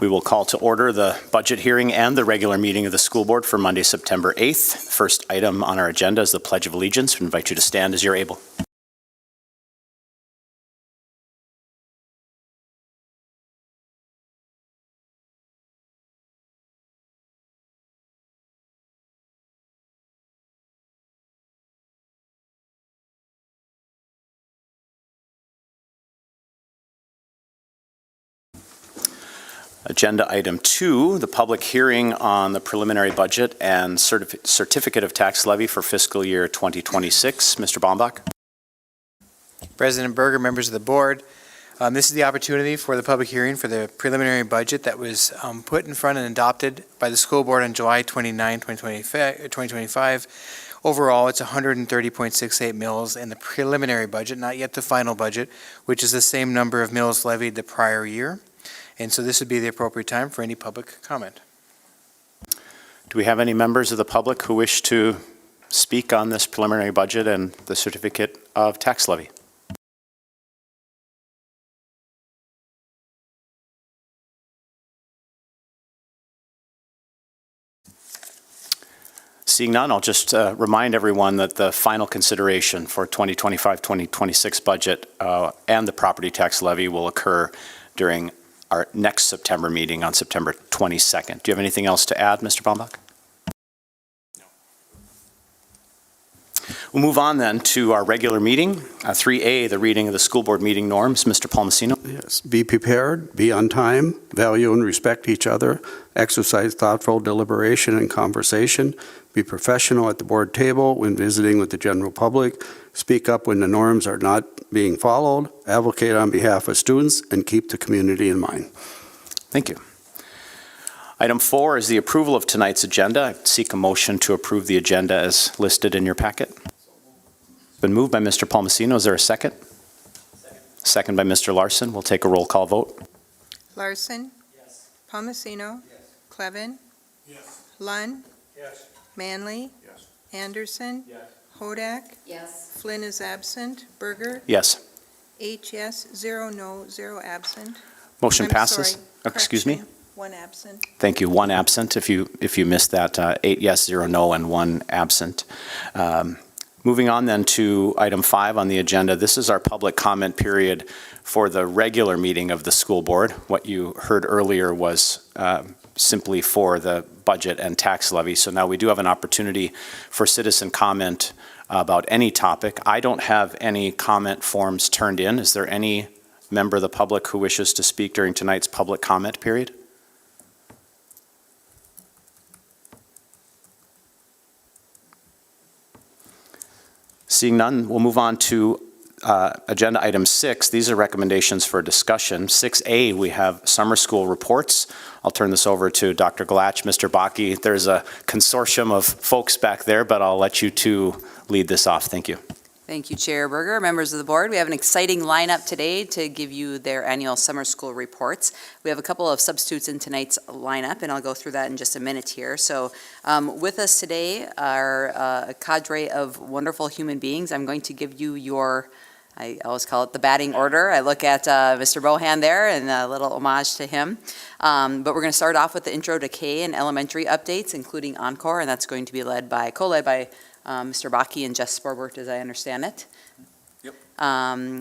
We will call to order the budget hearing and the regular meeting of the school board for Monday, September 8th. First item on our agenda is the Pledge of Allegiance. We invite you to stand as you're able. Agenda item 2, the public hearing on the preliminary budget and certificate of tax levy for fiscal year 2026. Mr. Baumbach. President Berger, members of the board, this is the opportunity for the public hearing for the preliminary budget that was put in front and adopted by the school board on July 29, 2025. Overall, it's 130.68 mills in the preliminary budget, not yet the final budget, which is the same number of mills levied the prior year. And so this would be the appropriate time for any public comment. Do we have any members of the public who wish to speak on this preliminary budget and the certificate of tax levy? Seeing none, I'll just remind everyone that the final consideration for 2025-2026 budget and the property tax levy will occur during our next September meeting on September 22nd. Do you have anything else to add, Mr. Baumbach? No. We'll move on then to our regular meeting. 3A, the reading of the school board meeting norms. Mr. Palmasino. Yes. Be prepared, be on time, value and respect each other, exercise thoughtful deliberation and conversation, be professional at the board table when visiting with the general public, speak up when the norms are not being followed, advocate on behalf of students, and keep the community in mind. Thank you. Item 4 is the approval of tonight's agenda. I seek a motion to approve the agenda as listed in your packet. It's been moved by Mr. Palmasino. Is there a second? Second by Mr. Larson. We'll take a roll call vote. Larson? Yes. Palmasino? Yes. Clevin? Yes. Lunn? Yes. Manley? Yes. Anderson? Yes. Hodak? Yes. Flynn is absent. Berger? Yes. 8 yes, 0 no, 0 absent. Motion I'm passes. sorry, Excuse me? correction, 1 absent. Thank you. 1 absent. If you missed that, 8 yes, 0 no, and 1 absent. Moving on then to item 5 on the agenda. This is our public comment period for the regular meeting of the school board. What you heard earlier was simply for the budget and tax levy. So now we do have an opportunity for citizen comment about any topic. I don't have any comment forms turned in. Is there any member of the public who wishes to speak during tonight's public comment period? Seeing none, we'll move on to agenda item 6. These are recommendations for discussion. 6A, we have summer school reports. I'll turn this over to Dr. Glatch, Mr. Bakke. There's a consortium of folks back there, but I'll let you two lead this off. Thank you. Thank you, Chair Berger, members of the board. We have an exciting lineup today to give you their annual summer school reports. We have a couple of substitutes in tonight's lineup, and I'll go through that in just a minute here. So with us today are a cadre of wonderful human beings. I'm going to give you your, I always call it the batting order. I look at Mr. Bohan there and a little homage to him. But we're going to start off with the intro to K and elementary updates, including Encore, and that's going to be co-led by Mr. Bakke and Jess Sporbert, as I understand it. Yep.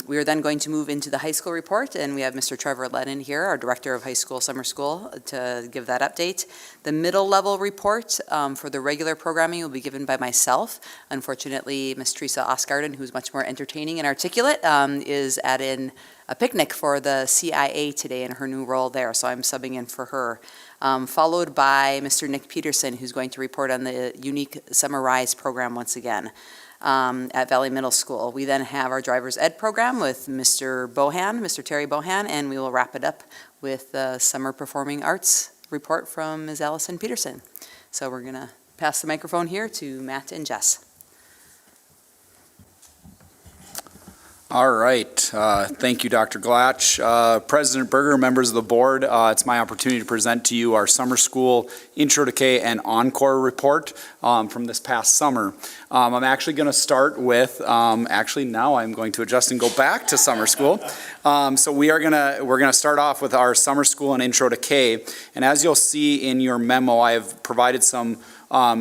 We are then going to move into the high school report, and we have Mr. Trevor Lennon here, our Director of High School Summer School, to give that update. The middle level report for the regular programming will be given by myself. Unfortunately, Ms. Teresa Osgarden, who's much more entertaining and articulate, is at a picnic for the CIA today in her new role there, so I'm subbing in for her. Followed by Mr. Nick Peterson, who's going to report on the unique Summer Rise program once again at Valley Middle School. We then have our driver's ed program with Mr. Terry Bohan, and we will wrap it up with the Summer Performing Arts report from Ms. Allison Peterson. So we're going to pass the microphone here to Matt and Jess. All right. Thank you, Dr. Glatch. President Berger, members of the board, it's my opportunity to present to you our summer school Intro to K and Encore report from this past summer. I'm actually going to start with, now I'm going to adjust and go back to summer school. So we're going to start off with our summer school and Intro to K. And as you'll see in your memo, I have provided some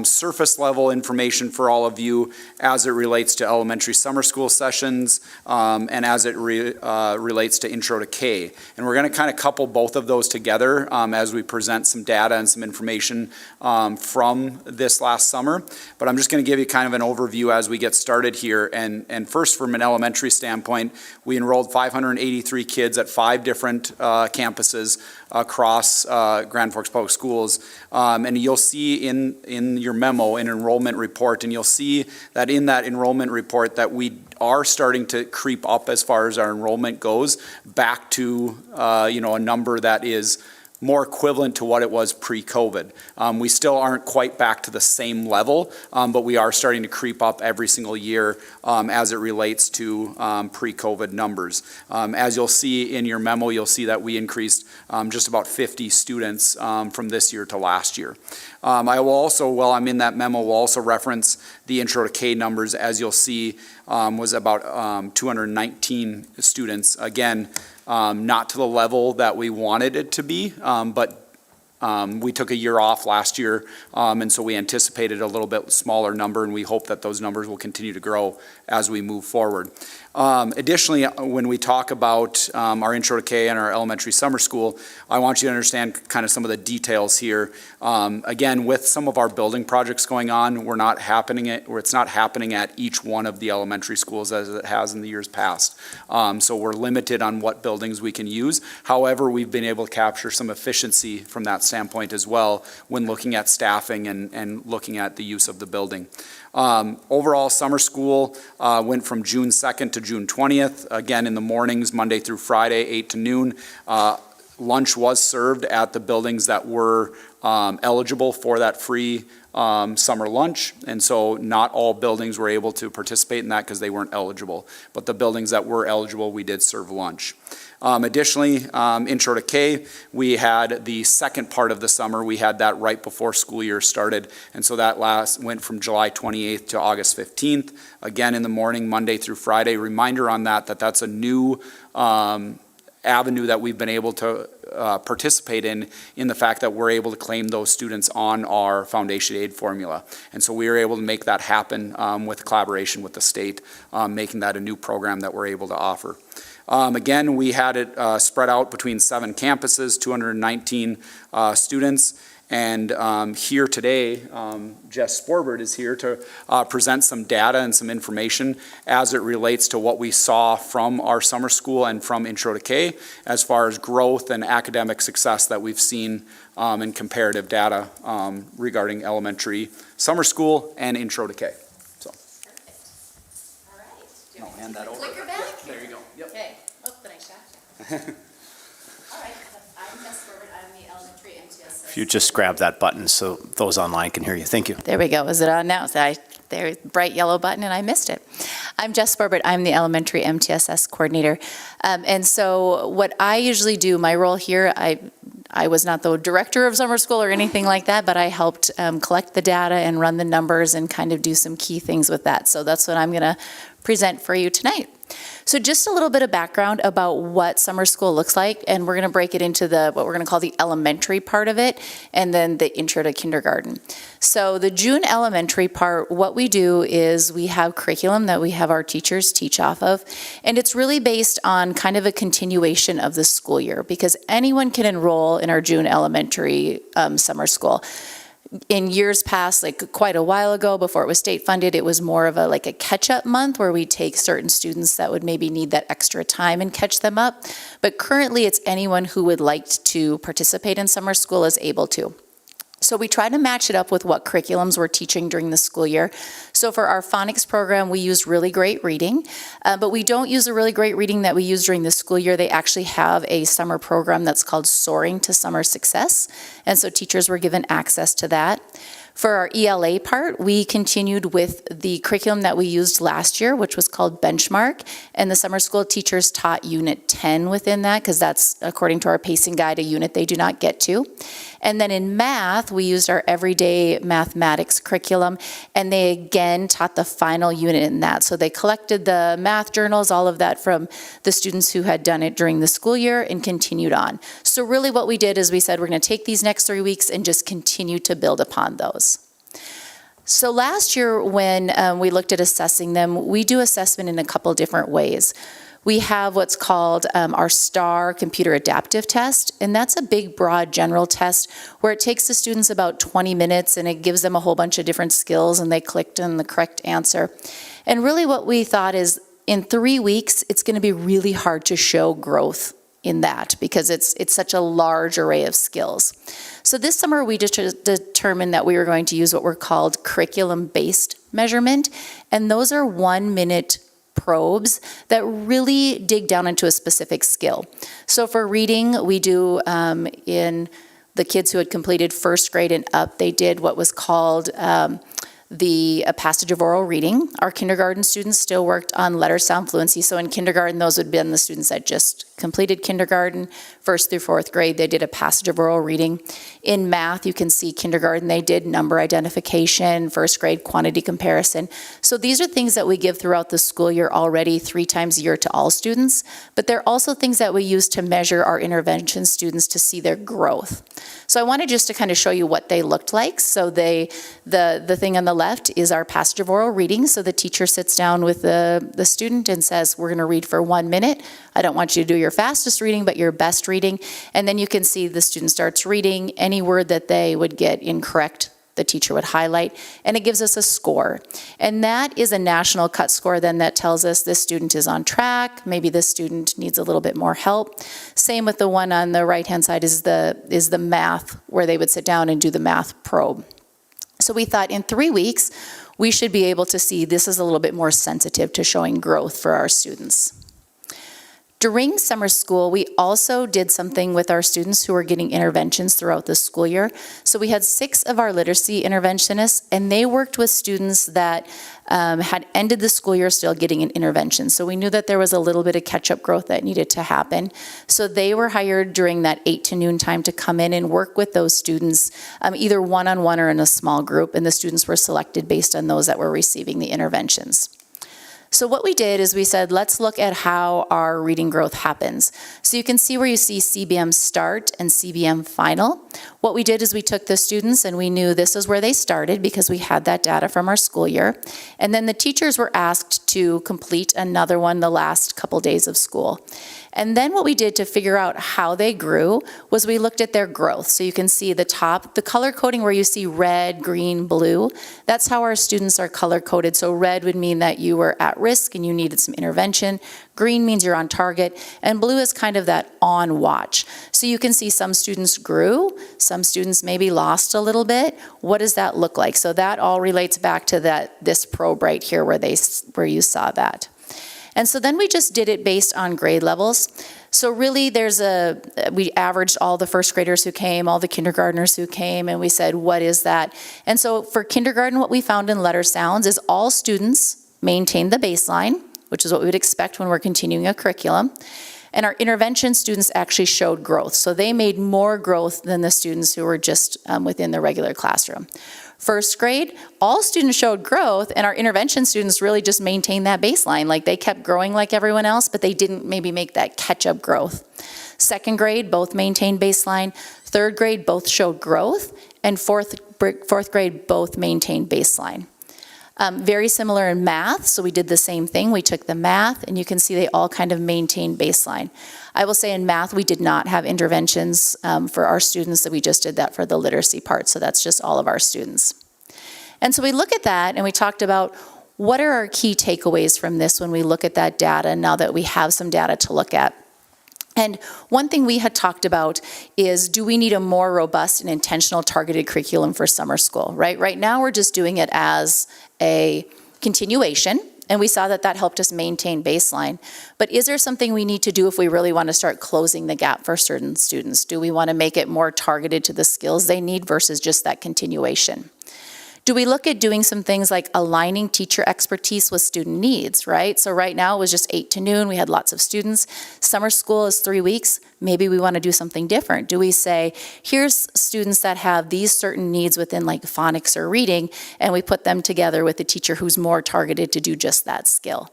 surface level information for all of you as it relates to elementary summer school sessions and as it relates to Intro to K. And we're going to kind of couple both of those together as we present some data and some information from this last summer. But I'm just going to give you kind of an overview as we get started here. And first, from an elementary standpoint, we enrolled 583 kids at 5 different campuses across Grand Forks Public Schools. And you'll see in your memo an enrollment report, and you'll see that in that enrollment report that we are starting to creep up as far as our enrollment goes back to a number that is more equivalent to what it was pre-COVID. We still aren't quite back to the same level, but we are starting to creep up every single year as it relates to pre-COVID numbers. As you'll see in your memo, you'll see that we increased just about 50 students from this year to last year. I will also, while I'm in that memo, will also reference the Intro to K numbers, as you'll see was about 219 students. Again, not to the level that we wanted it to be, but we took a year off last year, and so we anticipated a little bit smaller number, and we hope that those numbers will continue to grow as we move forward. Additionally, when we talk about our Intro to K and our elementary summer school, I want you to understand kind of some of the details here. Again, with some of our building projects going on, it's not happening at each one of the elementary schools as it has in the years past. So we're limited on what buildings we can use. However, we've been able to capture some efficiency from that standpoint as well when looking at staffing and looking at the use of the building. Overall, summer school went from June 2nd to June 20th, again in the mornings, Monday through Friday, 8 to noon. Lunch was served at the buildings that were eligible for that free summer lunch, and so not all buildings were able to participate in that because they weren't eligible. But the buildings that were eligible, we did serve lunch. Additionally, Intro to K, we had the second part of the summer. We had that right before school year started, and so that went from July 28th to August 15th. Again in the morning, Monday through Friday. Reminder on that's a new avenue that we've been able to participate in the fact that we're able to claim those students on our foundation aid formula. And so we were able to make that happen with collaboration with the state, making that a new program that we're able to offer. Again, we had it spread out between 7 campuses, 219 students. And here today, Jess Sporbert is here to present some data and some information as it relates to what we saw from our summer school and from Intro to K as far as growth and academic success that we've seen in comparative data regarding elementary summer school and Intro to K. So. All right. I'll hand that over. Clicker back? Yep, there you go. Yep. Okay. Oh, then I shot you. All right. I'm Jess Corbett. I'm the elementary MTS. If you just grab that button so those online can hear you. Thank you. There we go. Is it on now? There's a bright yellow button and I missed it. I'm Jess Corbett. I'm the elementary MTSS coordinator. And so what I usually do, my role here, I was not the director of summer school or anything like that, but I helped collect the data and run the numbers and kind of do some key things with that. So that's what I'm going to present for you tonight. So just a little bit of background about what summer school looks like, and we're going to break it into what we're going to call the elementary part of it, and then the intro to kindergarten. So the June elementary part, what we do is we have curriculum that we have our teachers teach off of, and it's really based on kind of a continuation of the school year, because anyone can enroll in our June elementary summer school. In years past, like quite a while ago, before it was state funded, it was more of a catch-up month where we take certain students that would maybe need that extra time and catch them up. But currently, it's anyone who would like to participate in summer school is able to. So we try to match it up with what curriculums we're teaching during the school year. So for our phonics program, we use really great reading, but we don't use the really great reading that we use during the school year. They actually have a summer program that's called Soaring to Summer Success, and so teachers were given access to that. For our ELA part, we continued with the curriculum that we used last year, which was called Benchmark, and the summer school teachers taught Unit 10 within that, because that's, according to our pacing guide, a unit they do not get to. And then in math, we used our everyday mathematics curriculum, and they again taught the final unit in that. So they collected the math journals, all of that from the students who had done it during the school year and continued on. So really what we did is we said, we're going to take these next 3 weeks and just continue to build upon those. So last year when we looked at assessing them, we do assessment in a couple different ways. We have what's called our STAR computer adaptive test, and that's a big, broad, general test where it takes the students about 20 minutes and it gives them a whole bunch of different skills and they clicked on the correct answer. And really what we thought is in 3 weeks, it's going to be really hard to show growth in that because it's such a large array of skills. So this summer we just determined that we were going to use what were called curriculum-based measurement, and those are 1-minute probes that really dig down into a specific skill. So for reading, we do in the kids who had completed first grade and up, they did what was called a passage of oral reading. Our kindergarten students still worked on letter sound fluency. So in kindergarten, those would have been the students that just completed kindergarten. 1st through 4th grade, they did a passage of oral reading. In math, you can see kindergarten, they did number identification, 1st grade quantity comparison. So these are things that we give throughout the school year already 3 times a year to all students, but they're also things that we use to measure our intervention students to see their growth. So I wanted just to kind of show you what they looked like. So the thing on the left is our passage of oral reading. So the teacher sits down with the student and says, we're going to read for 1 minute. I don't want you to do your fastest reading, but your best reading. And then you can see the student starts reading. Any word that they would get incorrect, the teacher would highlight, and it gives us a score. And that is a national cut score then that tells us this student is on track, maybe this student needs a little bit more help. Same with the one on the right-hand side is the math, where they would sit down and do the math probe. So we thought in 3 weeks, we should be able to see this is a little bit more sensitive to showing growth for our students. During summer school, we also did something with our students who were getting interventions throughout the school year. So we had 6 of our literacy interventionists, and they worked with students that had ended the school year still getting an intervention. So we knew that there was a little bit of catch-up growth that needed to happen. So they were hired during that 8 to noon time to come in and work with those students, either one-on-one or in a small group, and the students were selected based on those that were receiving the interventions. So what we did is we said, let's look at how our reading growth happens. So you can see where you see CBM start and CBM final. What we did is we took the students and we knew this is where they started because we had that data from our school year. And then the teachers were asked to complete another one the last couple days of school. And then what we did to figure out how they grew was we looked at their growth. So you can see the top, the color coding where you see red, green, blue, that's how our students are color coded. So red would mean that you were at risk and you needed some intervention. Green means you're on target, and blue is kind of that on watch. So you can see some students grew, some students maybe lost a little bit. What does that look like? So that all relates back to this probe right here where you saw that. And so then we just did it based on grade levels. So really we averaged all the first graders who came, all the kindergartners who came, and we said, what is that? And so for kindergarten, what we found in letter sounds is all students maintained the baseline, which is what we would expect when we're continuing a curriculum. And our intervention students actually showed growth. So they made more growth than the students who were just within the regular classroom. First grade, all students showed growth, and our intervention students really just maintained that baseline. Like they kept growing like everyone else, but they didn't maybe make that catch-up growth. Second grade, both maintained baseline. Third grade, both showed growth. And fourth grade, both maintained baseline. Very similar in math, so we did the same thing. We took the math, and you can see they all kind of maintained baseline. I will say in math, we did not have interventions for our students, so we just did that for the literacy part, so that's just all of our students. And so we look at that, and we talked about what are our key takeaways from this when we look at that data, now that we have some data to look at. And one thing we had talked about is, do we need a more robust and intentional targeted curriculum for summer school, right? Right now, we're just doing it as a continuation, and we saw that that helped us maintain baseline. But is there something we need to do if we really want to start closing the gap for certain students? Do we want to make it more targeted to the skills they need versus just that continuation? Do we look at doing some things like aligning teacher expertise with student needs, right? So right now it was just 8 to noon, we had lots of students. Summer school is 3 weeks, maybe we want to do something different. Do we say, here's students that have these certain needs within like phonics or reading, and we put them together with a teacher who's more targeted to do just that skill?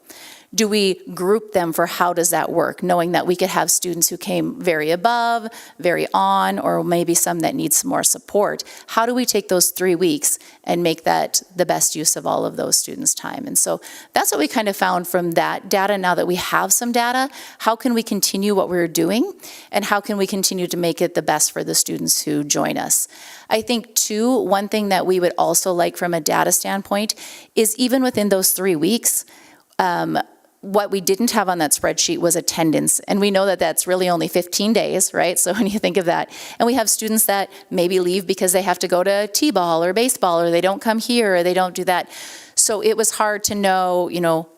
Do we group them for how does that work, knowing that we could have students who came very above, very on, or maybe some that need some more support? How do we take those 3 weeks and make that the best use of all of those students' time? And so that's what we kind of found from that data. Now that we have some data, how can we continue what we're doing, and how can we continue to make it the best for the students who join us? I think too, one thing that we would also like from a data standpoint is even within those 3 weeks, what we didn't have on that spreadsheet was attendance. And we know that that's really only 15 days, right? So when you think of that, and we have students that maybe leave because they have to go to t-ball or baseball, or they don't come here, or they don't do that. So it was hard to know,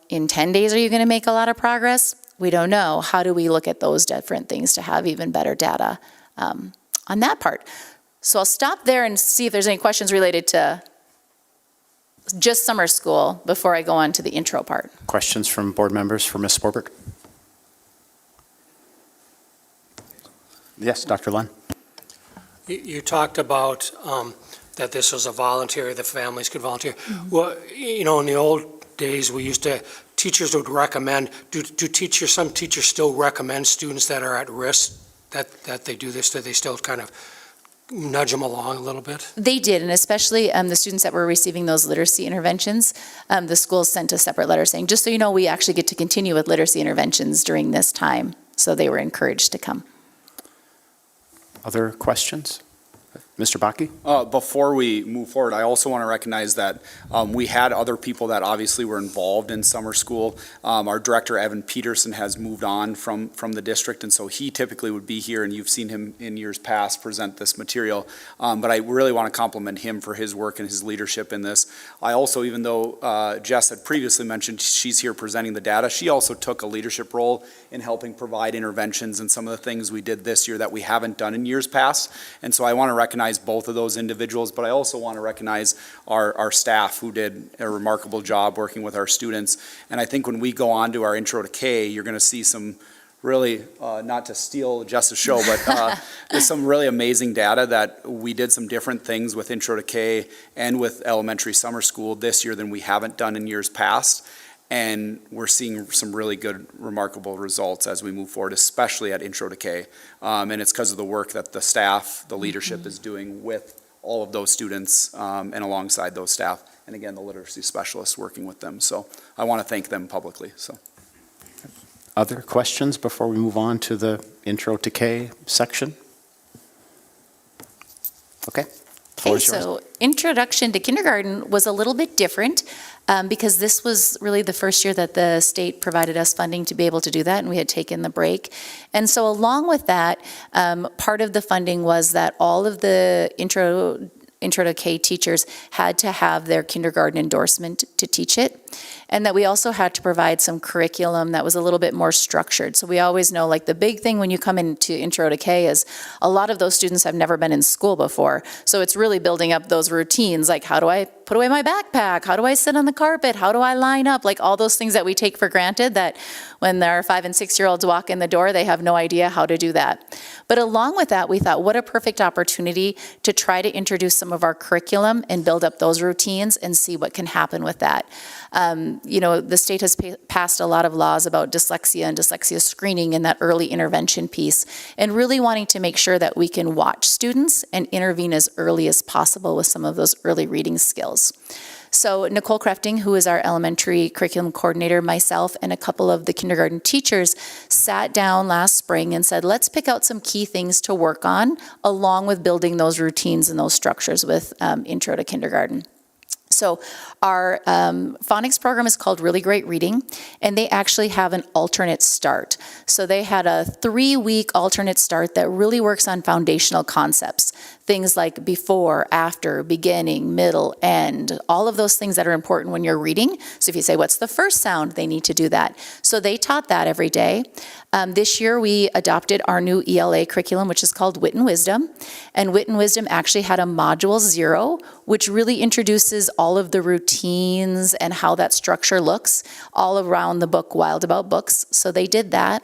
in 10 days, are you going to make a lot of progress? We don't know. How do we look at those different things to have even better data on that part? So I'll stop there and see if there's any questions related to just summer school before I go on to the intro part. Questions from board members for Ms. Sporberg? Yes, Dr. Lund. You talked about that this was a voluntary, the families could volunteer. Well, in the old days, teachers would recommend, some teachers still recommend students that are at risk that they do this? Do they still kind of nudge them along a little bit? They did, and especially the students that were receiving those literacy interventions, the schools sent a separate letter saying, just so you know, we actually get to continue with literacy interventions during this time. So they were encouraged to come. Other questions? Mr. Bakke? Before we move forward, I also want to recognize that we had other people that obviously were involved in summer school. Our director, Evan Peterson, has moved on from the district, and so he typically would be here, and you've seen him in years past present this material. But I really want to compliment him for his work and his leadership in this. I also, even though Jess had previously mentioned she's here presenting the data, she also took a leadership role in helping provide interventions and some of the things we did this year that we haven't done in years past. And so I want to recognize both of those individuals, but I also want to recognize our staff who did a remarkable job working with our students. And I think when we go on to our Intro to K, you're going to see some really, not to steal Jess's show, but there's some really amazing data that we did some different things with Intro to K and with elementary summer school this year than we haven't done in years past. And we're seeing some really good, remarkable results as we move forward, especially at Intro to K. And it's because of the work that the staff, the leadership is doing with all of those students and alongside those staff. And again, the literacy specialists working with them. So I want to thank them publicly. So, Other questions before we move on to the Intro to K section? Okay. Okay, so introduction to kindergarten was a little bit different because this was really the first year that the state provided us funding to be able to do that, and we had taken the break. And so along with that, part of the funding was that all of the Intro to K teachers had to have their kindergarten endorsement to teach it, and that we also had to provide some curriculum that was a little bit more structured. So we always know, like, the big thing when you come into Intro to K is a lot of those students have never been in school before. So it's really building up those routines, like how do I put away my backpack? How do I sit on the carpet? How do I line up? Like all those things that we take for granted that when our 5- and 6-year-olds walk in the door, they have no idea how to do that. But along with that, we thought, what a perfect opportunity to try to introduce some of our curriculum and build up those routines and see what can happen with that. The state has passed a lot of laws about dyslexia and dyslexia screening and that early intervention piece, and really wanting to make sure that we can watch students and intervene as early as possible with some of those early reading skills. So Nicole Crafting, who is our elementary curriculum coordinator, myself, and a couple of the kindergarten teachers sat down last spring and said, let's pick out some key things to work on along with building those routines and those structures with Intro to Kindergarten. So our phonics program is called Really Great Reading, and they actually have an alternate start. So they had a 3-week alternate start that really works on foundational concepts. Things like before, after, beginning, middle, end, all of those things that are important when you're reading. So if you say, what's the first sound? They need to do that. So they taught that every day. This year we adopted our new ELA curriculum, which is called Wit and Wisdom. And Wit and Wisdom actually had a module 0, which really introduces all of the routines and how that structure looks all around the book Wild About Books. So they did that.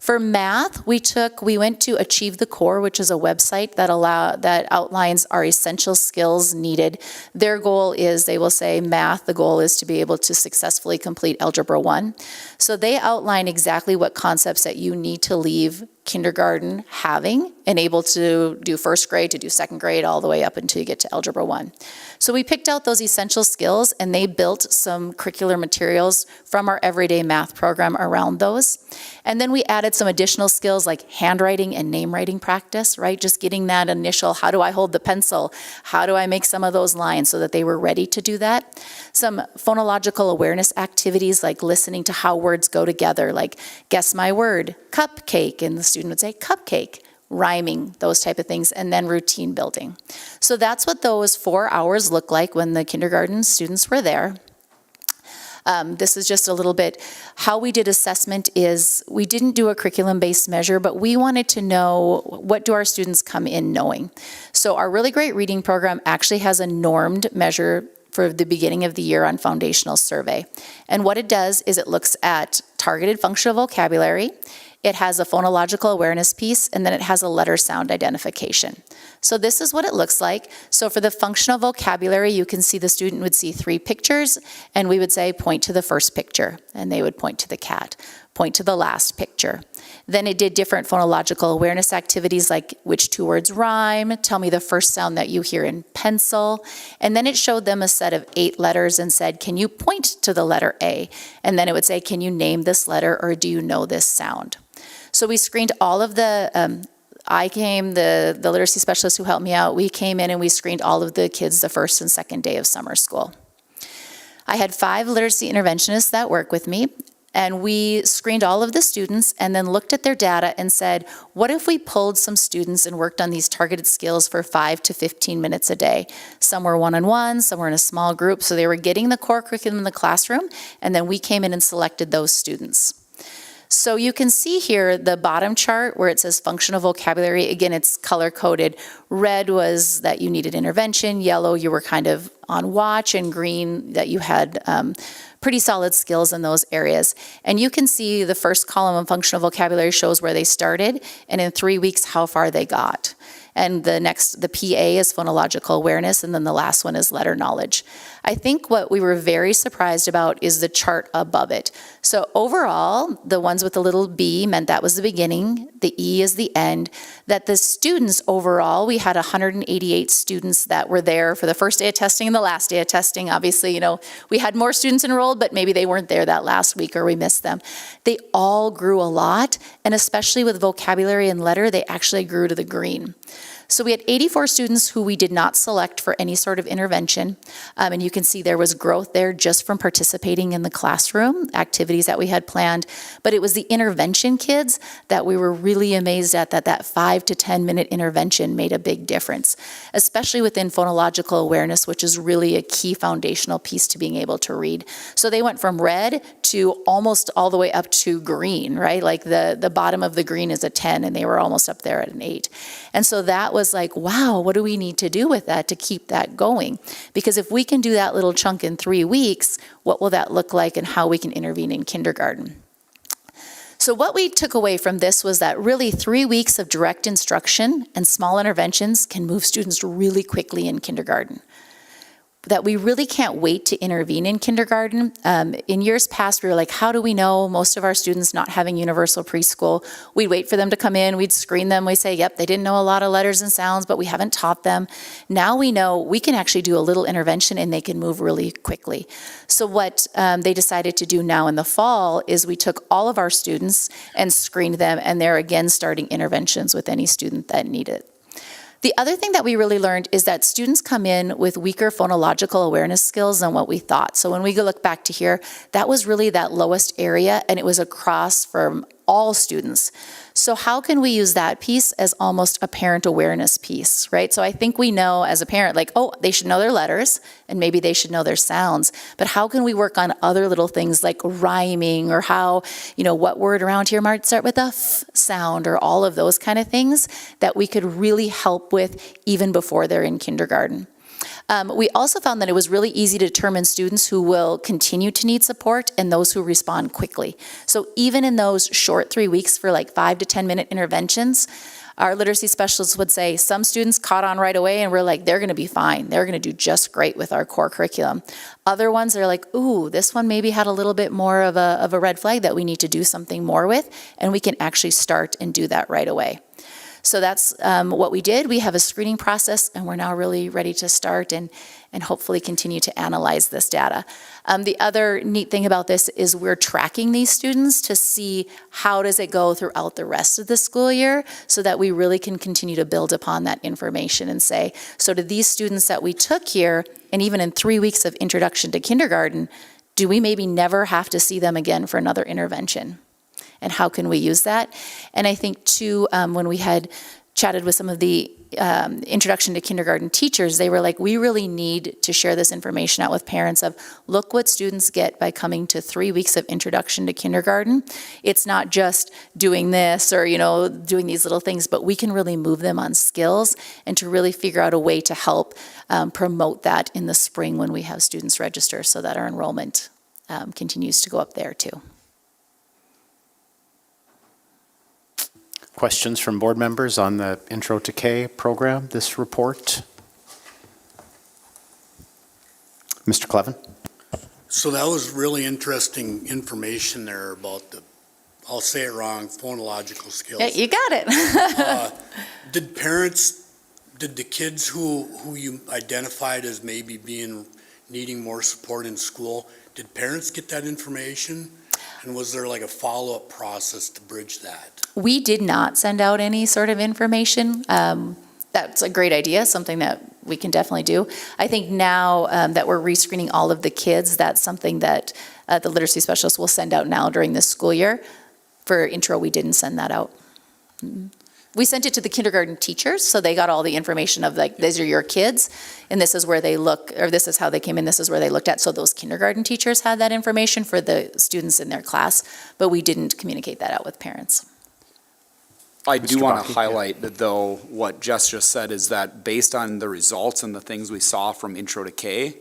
For math, we went to Achieve the Core, which is a website that outlines our essential skills needed. Their goal is, they will say, math, the goal is to be able to successfully complete Algebra 1. So they outline exactly what concepts that you need to leave kindergarten having and able to do first grade, to do second grade, all the way up until you get to Algebra 1. So we picked out those essential skills, and they built some curricular materials from our everyday math program around those. And then we added some additional skills like handwriting and name writing practice, right? Just getting that initial, how do I hold the pencil? How do I make some of those lines, so that they were ready to do that. Some phonological awareness activities like listening to how words go together, like guess my word, cupcake, and the student would say cupcake, rhyming, those type of things, and then routine building. So that's what those 4 hours look like when the kindergarten students were there. This is just a little bit, how we did assessment is, we didn't do a curriculum-based measure, but we wanted to know, what do our students come in knowing? So our Really Great Reading program actually has a normed measure for the beginning of the year on foundational survey. And what it does is it looks at targeted functional vocabulary, it has a phonological awareness piece, and then it has a letter sound identification. So this is what it looks like. So for the functional vocabulary, you can see the student would see 3 pictures, and we would say point to the first picture, and they would point to the cat, point to the last picture. Then it did different phonological awareness activities like which 2 words rhyme, tell me the first sound that you hear in pencil, and then it showed them a set of 8 letters and said, can you point to the letter A? And then it would say, can you name this letter, or do you know this sound? So we screened all of the, the literacy specialist who helped me out, we came in and we screened all of the kids the first and second day of summer school. I had 5 literacy interventionists that work with me, and we screened all of the students and then looked at their data and said, what if we pulled some students and worked on these targeted skills for 5 to 15 minutes a day? Some were one-on-one, some were in a small group, so they were getting the core curriculum in the classroom, and then we came in and selected those students. So you can see here the bottom chart where it says functional vocabulary. Again, it's color-coded. Red was that you needed intervention, yellow you were kind of on watch, and green that you had pretty solid skills in those areas. And you can see the first column of functional vocabulary shows where they started, and in 3 weeks how far they got. And the PA is phonological awareness, and then the last one is letter knowledge. I think what we were very surprised about is the chart above it. So overall, the ones with the little B meant that was the beginning, the E is the end, that the students overall, we had 188 students that were there for the first day of testing and the last day of testing. Obviously, you know, we had more students enrolled, but maybe they weren't there that last week or we missed them. They all grew a lot, and especially with vocabulary and letter, they actually grew to the green. So we had 84 students who we did not select for any sort of intervention, and you can see there was growth there just from participating in the classroom activities that we had planned, but it was the intervention kids that we were really amazed at, that 5 to 10 minute intervention made a big difference, especially within phonological awareness, which is really a key foundational piece to being able to read. So they went from red to almost all the way up to green, right? Like the bottom of the green is a 10 and they were almost up there at an 8. And so that was like, wow, what do we need to do with that to keep that going? Because if we can do that little chunk in 3 weeks, what will that look like and how we can intervene in kindergarten? So what we took away from this was that really 3 weeks of direct instruction and small interventions can move students really quickly in kindergarten. That we really can't wait to intervene in kindergarten. In years past, we were like, how do we know most of our students not having universal preschool? We'd wait for them to come in, we'd screen them, we'd say, yep, they didn't know a lot of letters and sounds, but we haven't taught them. Now we know we can actually do a little intervention and they can move really quickly. So what they decided to do now in the fall is we took all of our students and screened them, and they're again starting interventions with any student that needed it. The other thing that we really learned is that students come in with weaker phonological awareness skills than what we thought. So when we go look back to here, that was really that lowest area, and it was across from all students. So how can we use that piece as almost a parent awareness piece, right? So I think we know as a parent, like, oh, they should know their letters, and maybe they should know their sounds, but how can we work on other little things like rhyming, or how, you know, what word around here might start with a F sound, or all of those kind of things that we could really help with even before they're in kindergarten. We also found that it was really easy to determine students who will continue to need support and those who respond quickly. So even in those short 3 weeks for like 5 to 10 minute interventions, our literacy specialists would say some students caught on right away and we're like, they're going to be fine. They're going to do just great with our core curriculum. Other ones are like, ooh, this one maybe had a little bit more of a red flag that we need to do something more with, and we can actually start and do that right away. So that's what we did. We have a screening process, and we're now really ready to start and hopefully continue to analyze this data. The other neat thing about this is we're tracking these students to see how does it go throughout the rest of the school year so that we really can continue to build upon that information and say, so to these students that we took here, and even in 3 weeks of introduction to kindergarten, do we maybe never have to see them again for another intervention? And how can we use that? And I think too, when we had chatted with some of the introduction to kindergarten teachers, they were like, we really need to share this information out with parents of, look what students get by coming to 3 weeks of introduction to kindergarten. It's not just doing this or, doing these little things, but we can really move them on skills and to really figure out a way to help promote that in the spring when we have students register so that our enrollment continues to go up there too. Questions from board members on the Intro to K program, this report? Mr. Clevin? So that was really interesting information there about the, I'll say it wrong, phonological skills. Yeah, you got it. Did the kids who you identified as maybe needing more support in school, did parents get that information? And was there like a follow-up process to bridge that? We did not send out any sort of information. That's a great idea, something that we can definitely do. I think now that we're rescreening all of the kids, that's something that the literacy specialist will send out now during this school year. For intro, we didn't send that out. We sent it to the kindergarten teachers, so they got all the information of like, these are your kids, and this is where they look, or this is how they came in, this is where they looked at. So those kindergarten teachers had that information for the students in their class, but we didn't communicate that out with parents. I do Mr. want Bakke, to highlight that though, what Jess just said is that based on the results and the things we saw from Intro to K,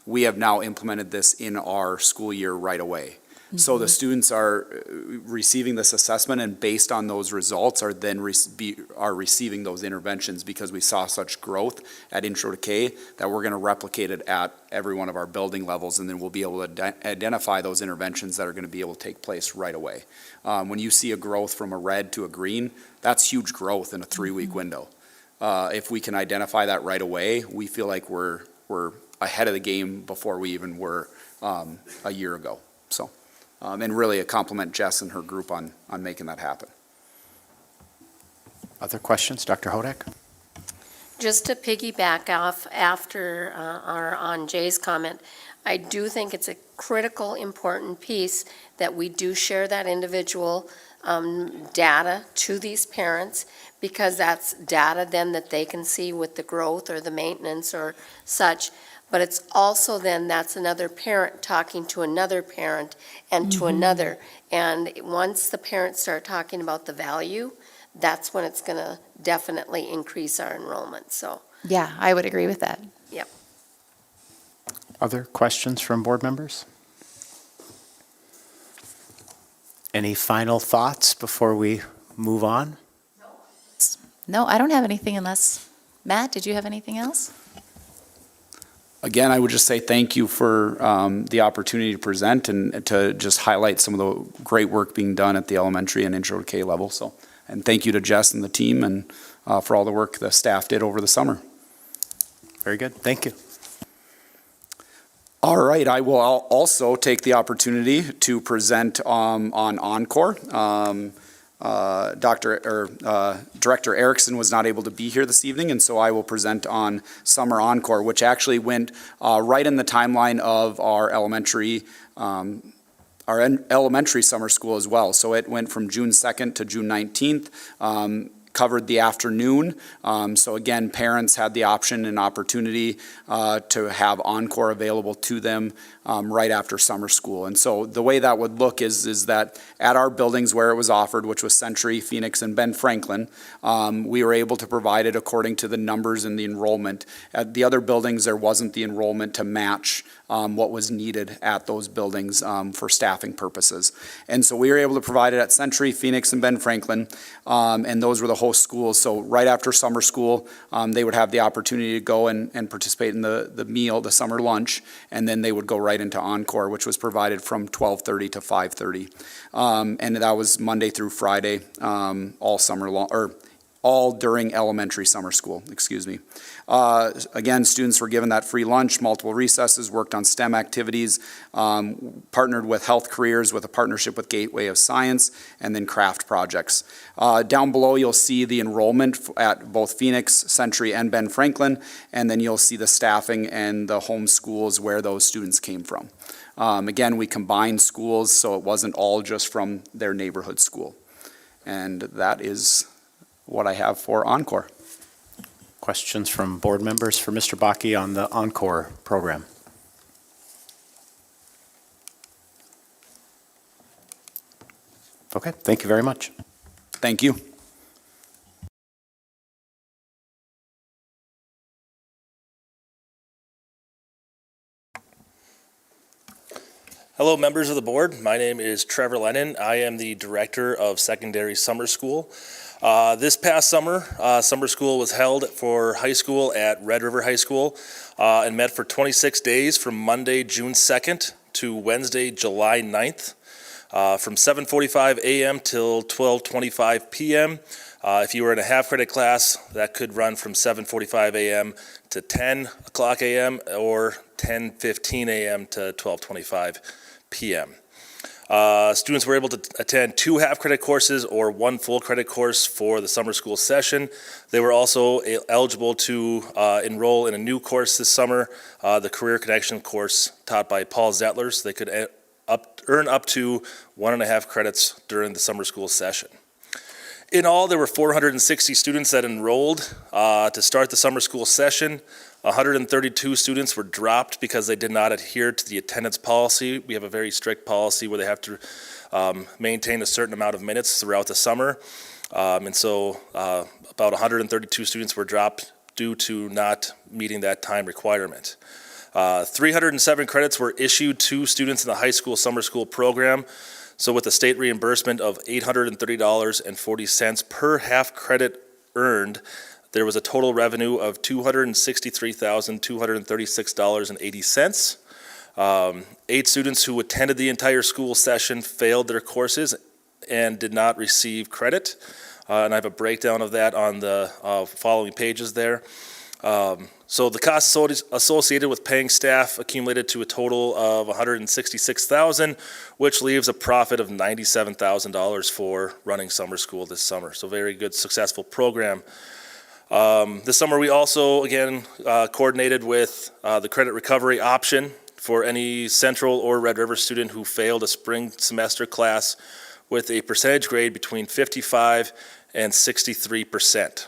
we have now implemented this in our school year right away. So the students are receiving this assessment, and based on those results are then receiving those interventions, because we saw such growth at Intro to K that we're going to replicate it at every one of our building levels, and then we'll be able to identify those interventions that are going to be able to take place right away. When you see a growth from a red to a green, that's huge growth in a 3-week window. If we can identify that right away, we feel like we're ahead of the game before we even were a year ago. So. And really a compliment Jess and her group on making that happen. Other questions? Dr. Hodak? Just to piggyback off after on Jay's comment, I do think it's a critical, important piece that we do share that individual data to these parents, because that's data then that they can see with the growth or the maintenance or such. But it's also then that's another parent talking to another parent and to another. And once the parents start talking about the value, that's when it's going to definitely increase our enrollment. So Yeah, I would agree with that. Yep. Other questions from board members? Any final thoughts before we move on? No, I don't have anything unless, Matt, did you have anything else? Again, I would just say thank you for the opportunity to present and to just highlight some of the great work being done at the elementary and Intro to K level. So, and thank you to Jess and the team and for all the work the staff did over the summer. Very good. Thank you. All right, I will also take the opportunity to present on Encore. Director Erickson was not able to be here this evening, and so I will present on Summer Encore, which actually went right in the timeline of our elementary summer school as well. So it went from June 2nd to June 19th. covered the afternoon. So again, parents had the option and opportunity to have Encore available to them right after summer school. And so the way that would look is that at our buildings where it was offered, which was Century, Phoenix, and Ben Franklin, we were able to provide it according to the numbers in the enrollment. At the other buildings, there wasn't the enrollment to match what was needed at those buildings for staffing purposes. And so we were able to provide it at Century, Phoenix, and Ben Franklin, and those were the host schools. So right after summer school, they would have the opportunity to go and participate in the meal, the summer lunch, and then they would go right into Encore, which was provided from 12:30 to 5:30. And that was Monday through Friday, all summer long, or all during elementary summer school, excuse me. Again, students were given that free lunch, multiple recesses, worked on STEM activities, partnered with Health Careers with a partnership with Gateway of Science, and then craft projects. Down below, you'll see the enrollment at both Phoenix, Century, and Ben Franklin, and then you'll see the staffing and the home schools where those students came from. Again, we combined schools, so it wasn't all just from their neighborhood school. And that is what I have for Encore. Questions from board members for Mr. Bakke on the Encore program? Okay, thank you very much. Thank you. Hello, members of the board. My name is Trevor Lennon. I am the Director of Secondary Summer School. This past summer, summer school was held for high school at Red River High School and met for 26 days from Monday, June 2nd to Wednesday, July 9th, from 7:45 a.m. till 12:25 p.m. If you were in a half-credit class, that could run from 7:45 a.m. to 10 o'clock a.m. or 10:15 a.m. to 12:25 p.m. Students were able to attend 2 half-credit courses or 1 full credit course for the summer school session. They were also eligible to enroll in a new course this summer, the Career Connection course taught by Paul Zettlers. They could earn up to 1.5 credits during the summer school session. In all, there were 460 students that enrolled to start the summer school session. 132 students were dropped because they did not adhere to the attendance policy. We have a very strict policy where they have to maintain a certain amount of minutes throughout the summer. And so about 132 students were dropped due to not meeting that time requirement. 307 credits were issued to students in the high school summer school program. So with a state reimbursement of $830.40 per half credit earned, there was a total revenue of $263,236.80. 8 students who attended the entire school session failed their courses and did not receive credit. And I have a breakdown of that on the following pages there. So the costs associated with paying staff accumulated to a total of $166,000, which leaves a profit of $97,000 for running summer school this summer. So very good, successful program. This summer we also, again, coordinated with the credit recovery option for any Central or Red River student who failed a spring semester class with a percentage grade between 55 and 63%.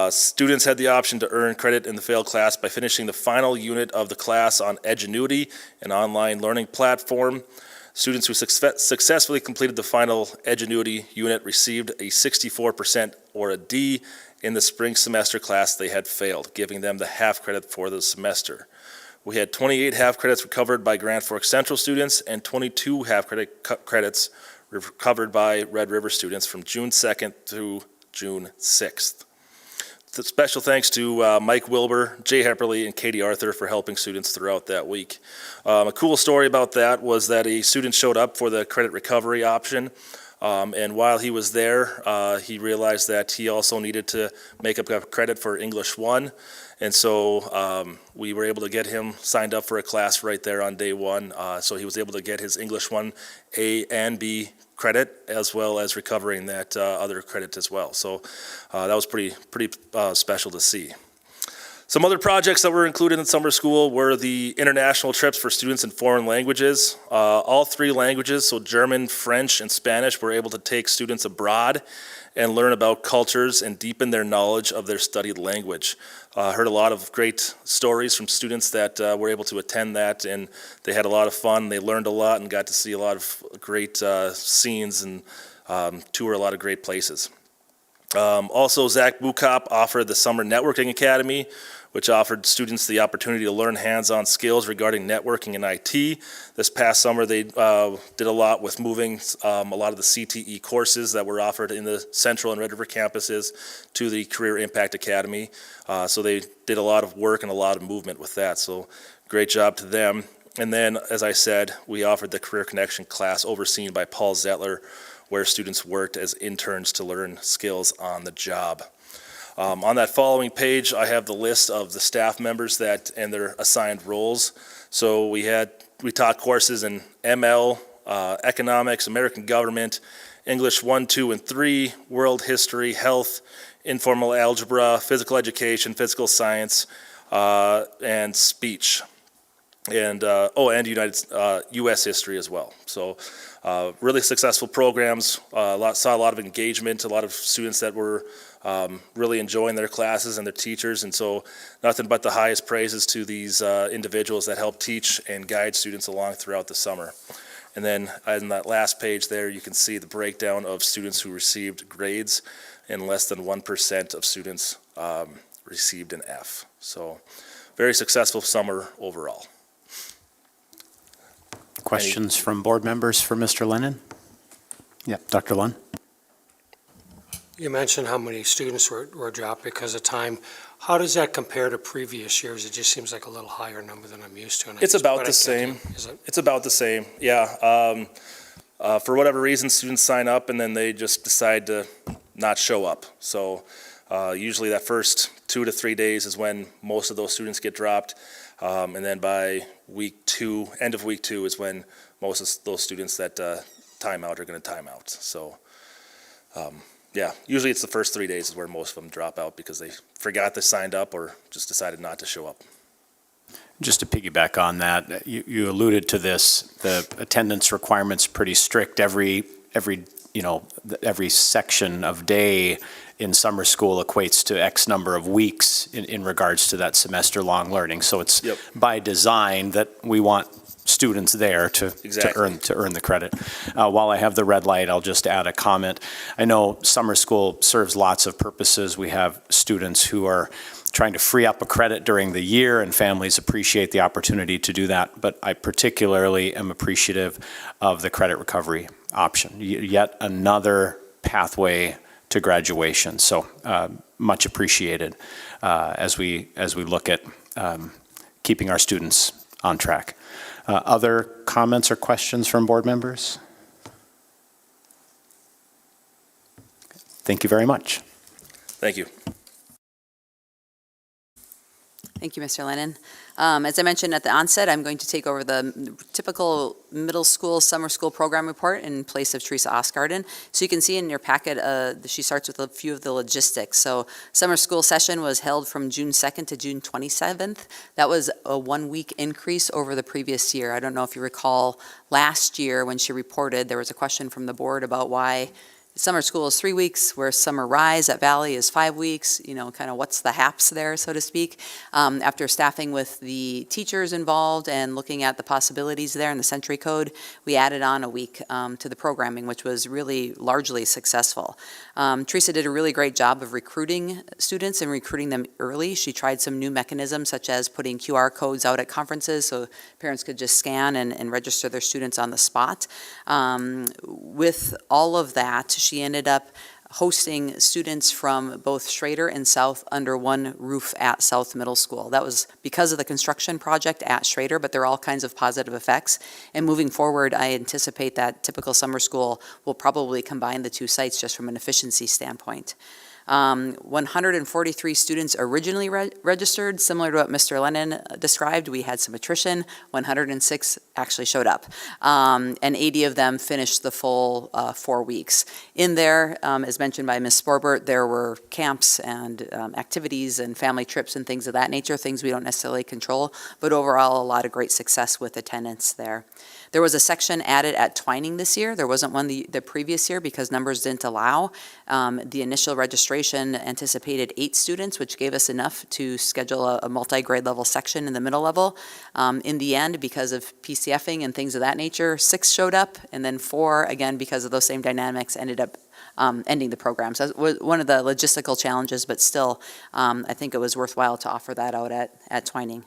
Students had the option to earn credit in the failed class by finishing the final unit of the class on Edgenuity, an online learning platform. Students who successfully completed the final Edgenuity unit received a 64% or a D in the spring semester class they had failed, giving them the half credit for the semester. We had 28 half credits recovered by Grand Forks Central students and 22 half credits recovered by Red River students from June 2nd through June 6th. Special thanks to Mike Wilbur, Jay Hepperly, and Katie Arthur for helping students throughout that week. A cool story about that was that a student showed up for the credit recovery option, and while he was there, he realized that he also needed to make up credit for English 1, and so we were able to get him signed up for a class right there on day 1, so he was able to get his English 1 A and B credit, as well as recovering that other credit as well. So that was pretty special to see. Some other projects that were included in summer school were the international trips for students in foreign languages. All 3 languages, so German, French, and Spanish, were able to take students abroad. and learn about cultures and deepen their knowledge of their studied language. Heard a lot of great stories from students that were able to attend that, and they had a lot of fun. They learned a lot and got to see a lot of great scenes and tour a lot of great places. Also, Zach Bukop offered the Summer Networking Academy, which offered students the opportunity to learn hands-on skills regarding networking and IT. This past summer, they did a lot with moving a lot of the CTE courses that were offered in the Central and Red River campuses to the Career Impact Academy. So they did a lot of work and a lot of movement with that. So great job to them. And then, as I said, we offered the Career Connection class overseen by Paul Zettler, where students worked as interns to learn skills on the job. On that following page, I have the list of the staff members that and their assigned roles. So we taught courses in ML, economics, American government, English 1, 2, and 3, world history, health, informal algebra, physical education, physical science, and speech. And U.S. history as well. So really successful programs, saw a lot of engagement, a lot of students that were really enjoying their classes and their teachers, and so nothing but the highest praises to these individuals that help teach and guide students along throughout the summer. And then on that last page there, you can see the breakdown of students who received grades, and less than 1% of students received an F. So very successful summer overall. Questions from board members for Mr. Lennon? Yep, Dr. Lund. You mentioned how many students were dropped because of time. How does that compare to previous years? It just seems like a little higher number than I'm used to. It's about the same. It's about the same, yeah. For whatever reason, students sign up and then they just decide to not show up. So usually that first 2 to 3 days is when most of those students get dropped. And then by week 2, end of week 2 is when most of those students that time out are going to time out. So, yeah, usually it's the first 3 days is where most of them drop out because they forgot they signed up or just decided not to show up. Just to piggyback on that, you alluded to this, the attendance requirement's pretty strict. Every section of day in summer school equates to X number of weeks in regards to that semester-long learning. So it's by design that we want students there to earn the credit. While I have the red light, I'll just add a comment. I know summer school serves lots of purposes. We have students who are trying to free up a credit during the year, and families appreciate the opportunity to do that. But I particularly am appreciative of the credit recovery option, yet another pathway to graduation. So much appreciated as we look at keeping our students on track. Other comments or questions from board members? Thank you very much. Thank you. Thank you, Mr. Lennon. As I mentioned at the onset, I'm going to take over the typical middle school, summer school program report in place of Teresa Osgarden. So you can see in your packet, she starts with a few of the logistics. So summer school session was held from June 2nd to June 27th. That was a 1-week increase over the previous year. I don't know if you recall last year when she reported, there was a question from the board about why summer school is 3 weeks, where summer rise at Valley is 5 weeks, kind of what's the haps there, so to speak. After staffing with the teachers involved and looking at the possibilities there in the Century Code, we added on a week to the programming, which was really largely successful. Teresa did a really great job of recruiting students and recruiting them early. She tried some new mechanisms, such as putting QR codes out at conferences so parents could just scan and register their students on the spot. With all of that, she ended up hosting students from both Schrader and South under one roof at South Middle School. That was because of the construction project at Schrader, but there are all kinds of positive effects. And moving forward, I anticipate that typical summer school will probably combine the two sites just from an efficiency standpoint. 143 students originally registered, similar to what Mr. Lennon described. We had some attrition. 106 actually showed up, and 80 of them finished the full 4 weeks. In there, as mentioned by Ms. Sporbert, there were camps and activities and family trips and things of that nature, things we don't necessarily control, but overall a lot of great success with attendance there. There was a section added at Twining this year. There wasn't one the previous year because numbers didn't allow. The initial registration anticipated 8 students, which gave us enough to schedule a multi-grade level section in the middle level. In the end, because of PCFing and things of that nature, 6 showed up, and then 4, again, because of those same dynamics, ended up ending the program. So that was one of the logistical challenges, but still, I think it was worthwhile to offer that out at Twining.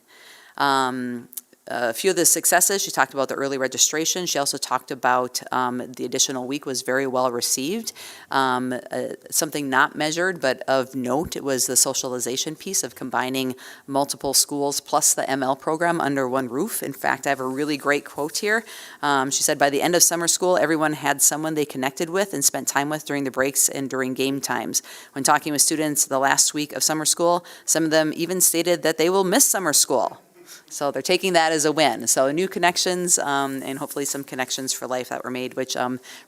A few of the successes, she talked about the early registration. She also talked about the additional week was very well received. Something not measured, but of note, it was the socialization piece of combining multiple schools plus the ML program under one roof. In fact, I have a really great quote here. She said, by the end of summer school, everyone had someone they connected with and spent time with during the breaks and during game times. When talking with students the last week of summer school, some of them even stated that they will miss summer school. So they're taking that as a win. So new connections and hopefully some connections for life that were made, which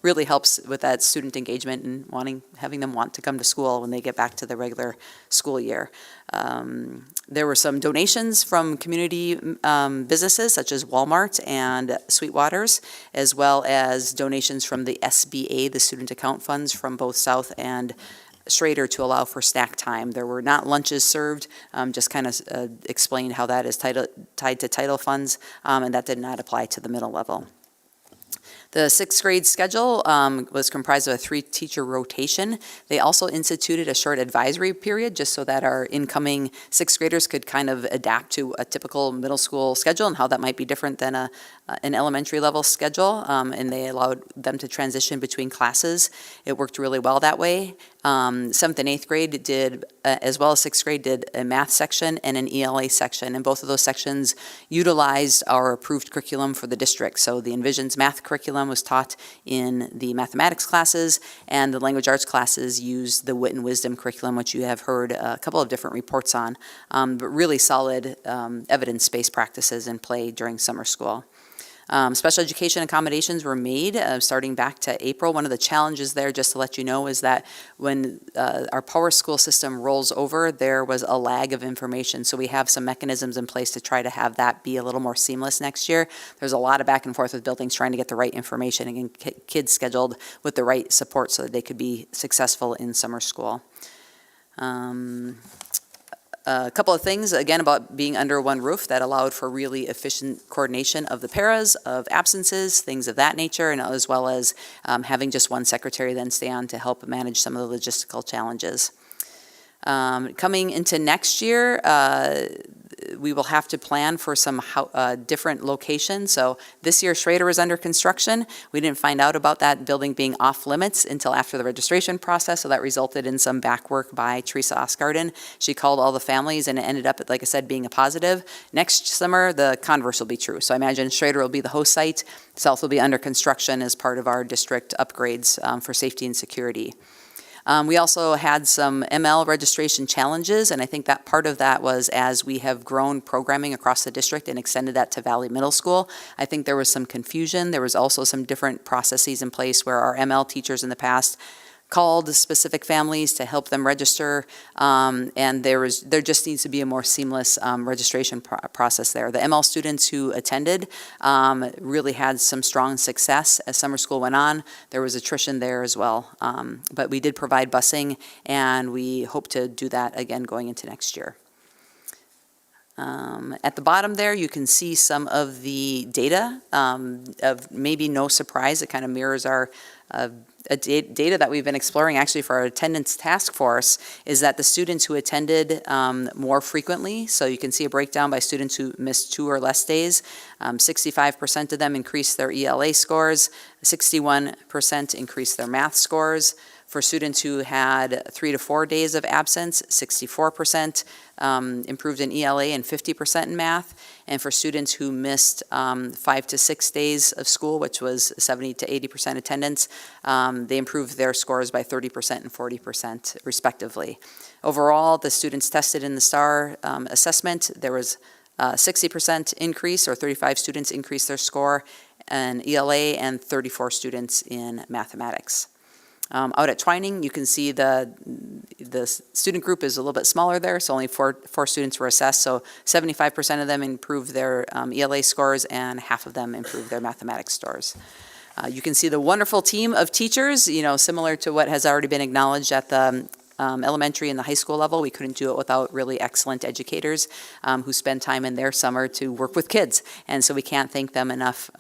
really helps with that student engagement and having them want to come to school when they get back to the regular school year. There were some donations from community businesses such as Walmart and Sweetwater's, as well as donations from the SBA, the student account funds from both South and Schrader, to allow for snack time. There were not lunches served, just kind of explained how that is tied to title funds, and that did not apply to the middle level. The 6th grade schedule was comprised of a 3-teacher rotation. They also instituted a short advisory period just so that our incoming 6th graders could kind of adapt to a typical middle school schedule and how that might be different than an elementary level schedule, and they allowed them to transition between classes. It worked really well that way. 7th and 8th grade did, as well as 6th grade, did a math section and an ELA section, and both of those sections utilized our approved curriculum for the district. So the Envisions math curriculum was taught in the mathematics classes, and the language arts classes used the Wit and Wisdom curriculum, which you have heard a couple of different reports on, but really solid evidence-based practices in play during summer school. Special education accommodations were made starting back to April. One of the challenges there, just to let you know, is that when our Power School system rolls over, there was a lag of information. So we have some mechanisms in place to try to have that be a little more seamless next year. There's a lot of back and forth with buildings trying to get the right information and get kids scheduled with the right support so that they could be successful in summer school. A couple of things, again, about being under one roof that allowed for really efficient coordination of the paras, of absences, things of that nature, and as well as having just one secretary then stay on to help manage some of the logistical challenges. Coming into next year, we will have to plan for some different locations. So this year, Schrader is under construction. We didn't find out about that building being off limits until after the registration process, so that resulted in some back work by Teresa Osgarden. She called all the families, and it ended up, like I said, being a positive. Next summer, the converse will be true. So I imagine Schrader will be the host site. South will be under construction as part of our district upgrades for safety and security. We also had some ML registration challenges, and I think that part of that was as we have grown programming across the district and extended that to Valley Middle School. I think there was some confusion. There was also some different processes in place where our ML teachers in the past called specific families to help them register, and there just needs to be a more seamless registration process there. The ML students who attended really had some strong success as summer school went on. There was attrition there as well, but we did provide busing, and we hope to do that again going into next year. At the bottom there, you can see some of the data of maybe no surprise. It kind of mirrors our data that we've been exploring actually for our attendance task force, is that the students who attended more frequently, so you can see a breakdown by students who missed 2 or less days, 65% of them increased their ELA scores, 61% increased their math scores. For students who had 3 to 4 days of absence, 64% improved in ELA and 50% in math. And for students who missed 5 to 6 days of school, which was 70 to 80% attendance, they improved their scores by 30% and 40% respectively. Overall, the students tested in the STAR assessment, there was a 60% increase, or 35 students increased their score in ELA and 34 students in mathematics. Out at Twining, you can see the student group is a little bit smaller there, so only four students were assessed, so 75% of them improved their ELA scores and half of them improved their mathematics scores. You can see the wonderful team of teachers, similar to what has already been acknowledged at the elementary and the high school level. We couldn't do it without really excellent educators who spend time in their summer to work with kids. And so we can't thank them enough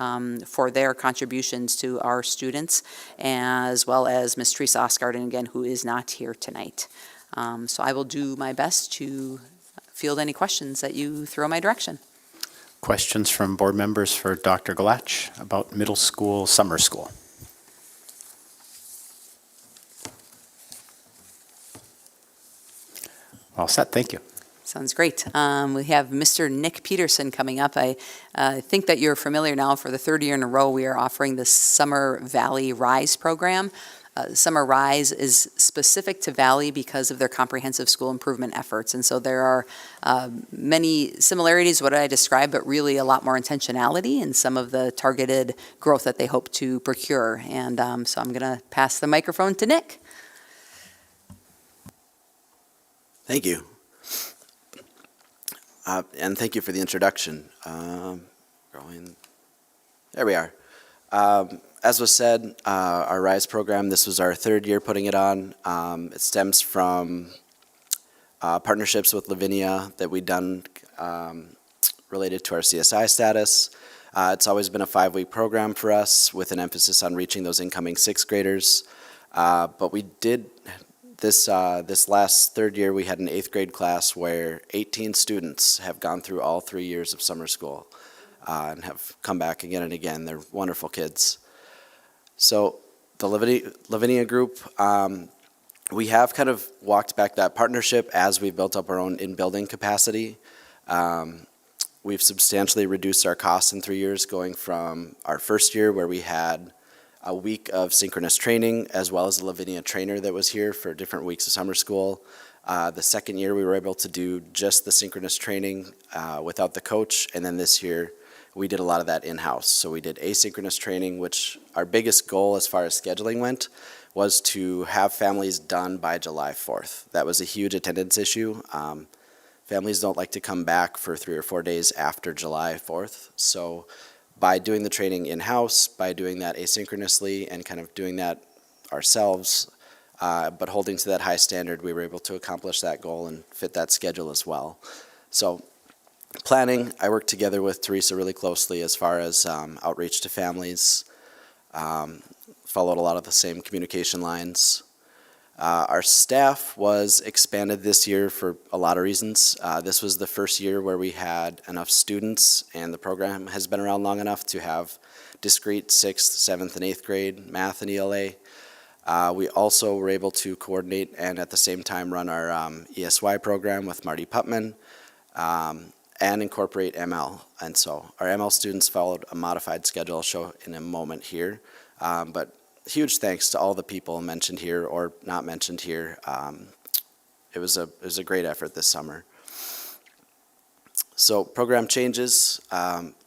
for their contributions to our students, as well as Ms. Teresa Osgarden, again, who is not here tonight. So I will do my best to field any questions that you throw my direction. Questions from board members for Dr. Galach about middle school summer school? All set, thank you. Sounds great. We have Mr. Nick Peterson coming up. I think that you're familiar now. For the third year in a row, we are offering the Summer Valley Rise program. Summer Rise is specific to Valley because of their comprehensive school improvement efforts. And so there are many similarities, what I described, but really a lot more intentionality in some of the targeted growth that they hope to procure. And so I'm going to pass the microphone to Nick. Thank you. And thank you for the introduction. There we are. As was said, our RISE program, this was our third year putting it on. It stems from partnerships with Lavinia that we've done related to our CSI status. It's always been a 5-week program for us with an emphasis on reaching those incoming 6th graders. But we did this last third year, we had an 8th grade class where 18 students have gone through all 3 years of summer school and have come back again and again. They're wonderful kids. So the Lavinia group, we have kind of walked back that partnership as we've built up our own in-building capacity. We've substantially reduced our costs in 3 years, going from our first year where we had a week of synchronous training, as well as a Lavinia trainer that was here for different weeks of summer school. The second year, we were able to do just the synchronous training without the coach, and then this year, we did a lot of that in-house. So we did asynchronous training, which our biggest goal as far as scheduling went was to have families done by July 4th. That was a huge attendance issue. Families don't like to come back for 3 or 4 days after July 4th. So by doing the training in-house, by doing that asynchronously and kind of doing that ourselves, but holding to that high standard, we were able to accomplish that goal and fit that schedule as well. So planning, I worked together with Teresa really closely as far as outreach to families, followed a lot of the same communication lines. Our staff was expanded this year for a lot of reasons. This was the first year where we had enough students, and the program has been around long enough to have discrete 6th, 7th, and 8th grade math and ELA. We also were able to coordinate and at the same time run our ESY program with Marty Putman and incorporate ML. And so our ML students followed a modified schedule I'll show in a moment here. But huge thanks to all the people mentioned here or not mentioned here. It was a great effort this summer. So program changes,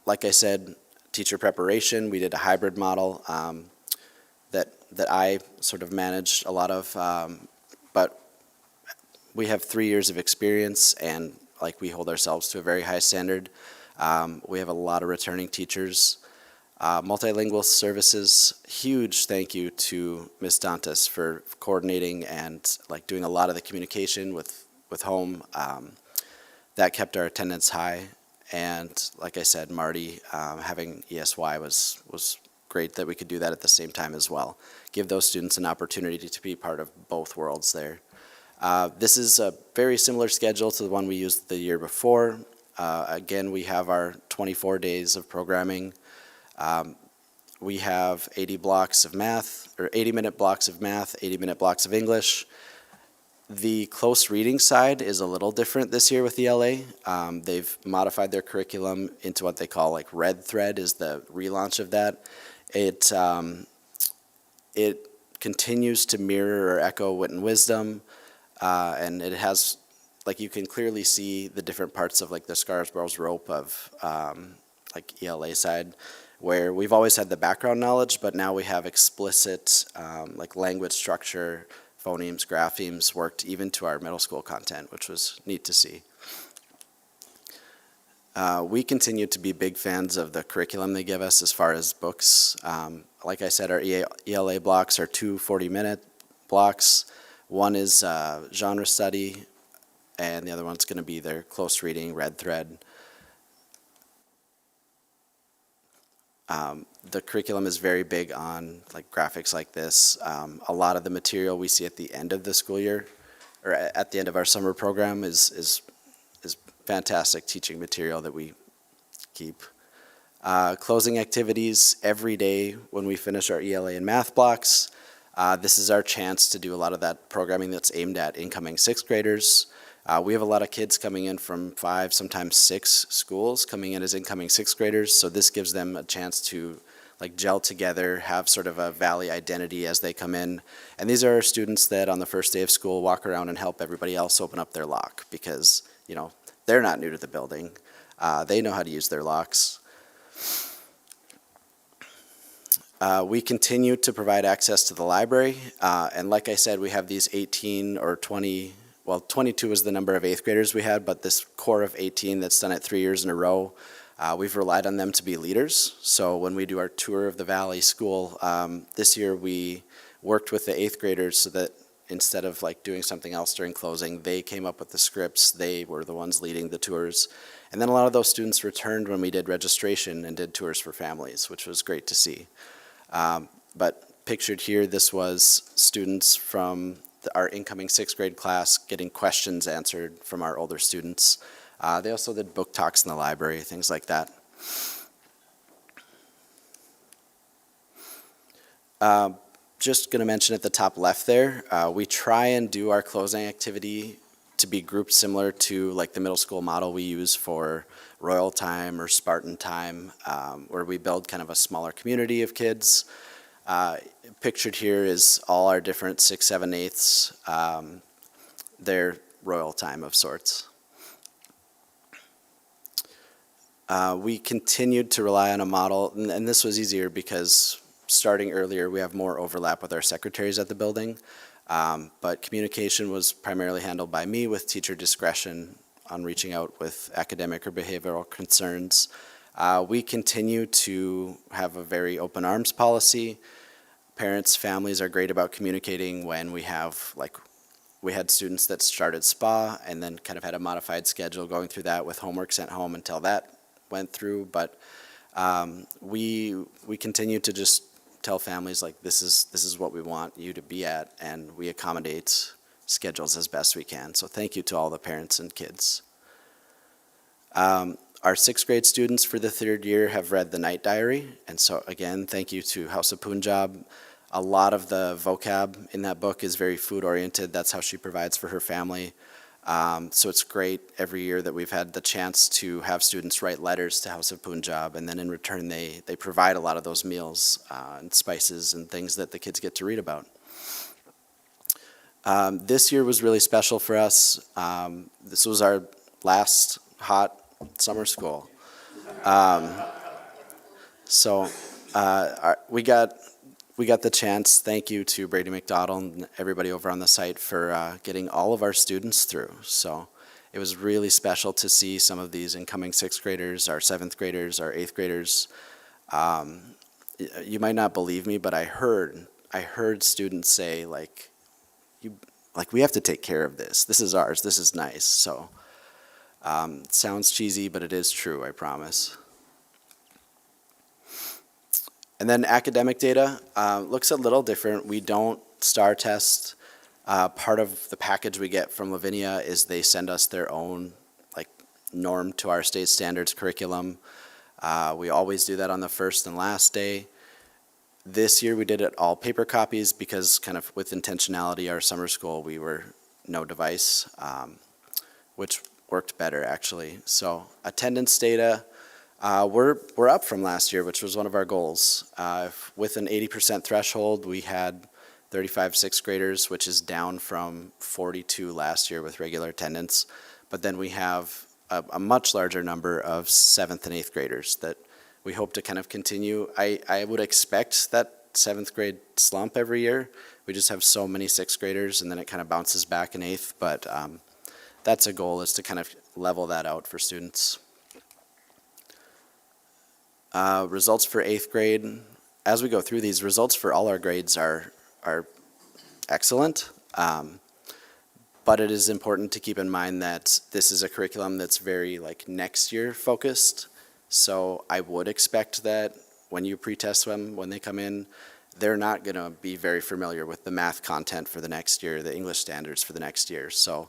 like I said, teacher preparation. We did a hybrid model that I sort of managed a lot of, but we have 3 years of experience and like we hold ourselves to a very high standard. We have a lot of returning teachers. Multilingual services, huge thank you to Ms. Dantas for coordinating and like doing a lot of the communication with home. That kept our attendance high, and like I said, Marty having ESY was great that we could do that at the same time as well. Give those students an opportunity to be part of both worlds there. This is a very similar schedule to the one we used the year before. Again, we have our 24 days of programming. We have 80 blocks of math, or 80-minute blocks of math, 80-minute blocks of English. The close reading side is a little different this year with ELA. They've modified their curriculum into what they call like Red Thread is the relaunch of that. It continues to mirror or echo Wit and Wisdom, and it has, like you can clearly see the different parts of like the Scarsborough's rope of like ELA side. where we've always had the background knowledge, but now we have explicit like language structure, phonemes, graphemes worked even to our middle school content, which was neat to see. We continue to be big fans of the curriculum they give us as far as books. Like I said, our ELA blocks are 2 40-minute blocks. One is genre study, and the other one's going to be their close reading, red thread. The curriculum is very big on like graphics like this. A lot of the material we see at the end of the school year, or at the end of our summer program, is fantastic teaching material that we keep. Closing activities every day when we finish our ELA and math blocks. This is our chance to do a lot of that programming that's aimed at incoming sixth graders. We have a lot of kids coming in from 5, sometimes 6 schools coming in as incoming sixth graders, so this gives them a chance to like gel together, have sort of a Valley identity as they come in. And these are students that on the first day of school walk around and help everybody else open up their lock because, you know, they're not new to the building. They know how to use their locks. We continue to provide access to the library, and like I said, we have these 18 or 20, well, 22 is the number of 8th graders we had, but this core of 18 that's done it 3 years in a row, we've relied on them to be leaders. So when we do our tour of the Valley School, this year we worked with the 8th graders so that instead of like doing something else during closing, they came up with the scripts, they were the ones leading the tours. And then a lot of those students returned when we did registration and did tours for families, which was great to see. But pictured here, this was students from our incoming 6th grade class getting questions answered from our older students. They also did book talks in the library, things like that. Just going to mention at the top left there, we try and do our closing activity to be grouped similar to like the middle school model we use for Royal Time or Spartan Time, where we build kind of a smaller community of kids. Pictured here is all our different 6, 7, 8ths, their Royal Time of sorts. We continued to rely on a model, and this was easier because starting earlier, we have more overlap with our secretaries at the building. But communication was primarily handled by me with teacher discretion on reaching out with academic or behavioral concerns. We continue to have a very open arms policy. Parents, families are great about communicating when we have, like, we had students that started SPA and then kind of had a modified schedule going through that with homework sent home until that went through. But we continue to just tell families like this is what we want you to be at, and we accommodate schedules as best we can. So thank you to all the parents and kids. Our 6th grade students for the 3rd year have read the Night Diary, and so again, thank you to House of Punjab. A lot of the vocab in that book is very food oriented. That's how she provides for her family. So it's great every year that we've had the chance to have students write letters to House of Punjab, and then in return they provide a lot of those meals and spices and things that the kids get to read about. This year was really special for us. This was our last hot summer school. We got the chance, thank you to Brady McDonald and everybody over on the site for getting all of our students through. So it was really special to see some of these incoming 6th graders, our 7th graders, our 8th graders. You might not believe me, but I heard students say like, we have to take care of this. This is ours, this is nice. So it sounds cheesy, but it is true, I promise. And then academic data looks a little different. We don't star test. Part of the package we get from Lavinia is they send us their own like norm to our state standards curriculum. We always do that on the first and last day. This year we did it all paper copies because kind of with intentionality, our summer school, we were no device, which worked better actually. So attendance data. We're up from last year, which was one of our goals. With an 80% threshold, we had 35 6th graders, which is down from 42 last year with regular attendance. But then we have a much larger number of 7th and 8th graders that we hope to kind of continue. I would expect that 7th grade slump every year. We just have so many 6th graders, and then it kind of bounces back in 8th, but that's a goal, is to kind of level that out for students. Results for 8th grade. As we go through these, results for all our grades are excellent, but it is important to keep in mind that this is a curriculum that's very like next year focused. So I would expect that when you pre-test them, when they come in, they're not going to be very familiar with the math content for the next year, the English standards for the next year. So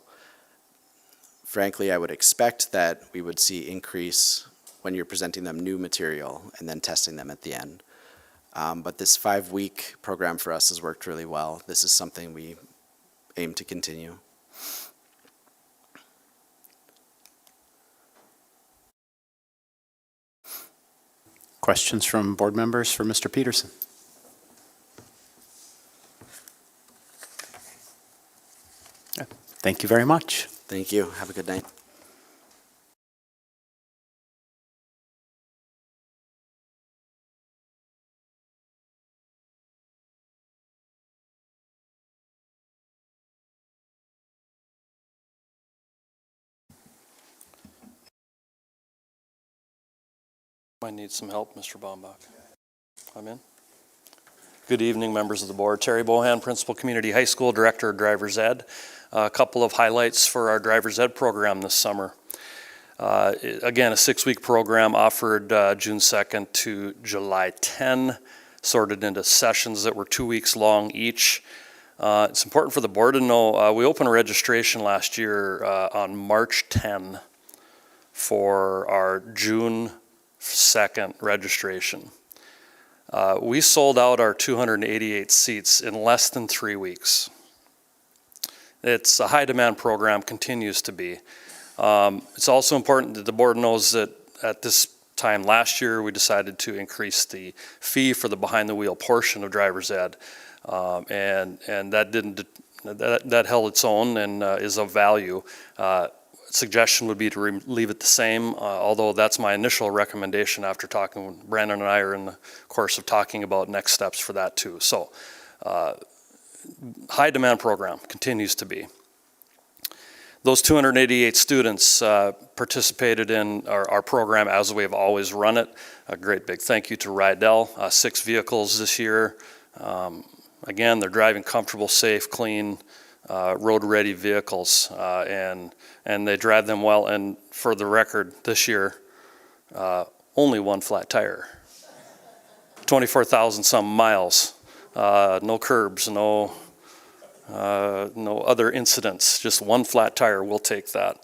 frankly, I would expect that we would see increase when you're presenting them new material and then testing them at the end. But this 5-week program for us has worked really well. This is something we aim to continue. Questions from board members for Mr. Peterson? Yeah. Thank you very much. Thank you. Have a good night. I need some help, Mr. Baumbach. I'm in. Good evening, members of the board. Terry Bohan, Principal Community High School, Director of Driver's Ed. A couple of highlights for our Driver's Ed program this summer. Again, a 6-week program offered June 2nd to July 10, sorted into sessions that were 2 weeks long each. It's important for the board to know we opened registration last year on March 10 for our June 2nd registration. We sold out our 288 seats in less than 3 weeks. It's a high demand program, continues to be. It's also important that the board knows that at this time last year, we decided to increase the fee for the behind the wheel portion of driver's ed. And that held its own and is of value. Suggestion would be to leave it the same, although that's my initial recommendation after talking. Brandon and I are in the course of talking about next steps for that too. So high demand program, continues to be. Those 288 students participated in our program as we have always run it. A great big thank you to Rydell. 6 vehicles this year. Again, they're driving comfortable, safe, clean, road-ready vehicles, and they drive them well. And for the record, this year, only 1 flat tire. 24,000 some miles. No curbs, no other incidents, just 1 flat tire. We'll take that.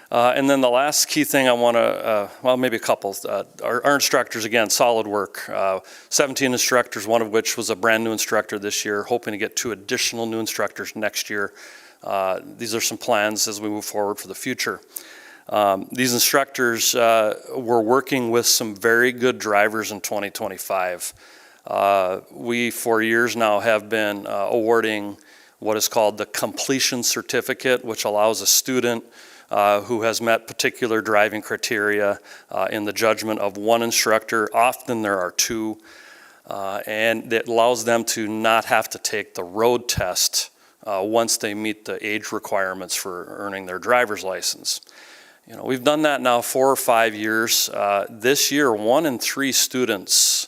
And then the last key thing I want to, well, maybe a couple. Our instructors, again, solid work. 17 instructors, one of which was a brand new instructor this year, hoping to get 2 additional new instructors next year. These are some plans as we move forward for the future. These instructors were working with some very good drivers in 2025. We, for years now, have been awarding what is called the completion certificate, which allows a student who has met particular driving criteria in the judgment of one instructor. Often there are 2, and it allows them to not have to take the road test once they meet the age requirements for earning their driver's license. You know, we've done that now 4 or 5 years. This year, 1 in 3 students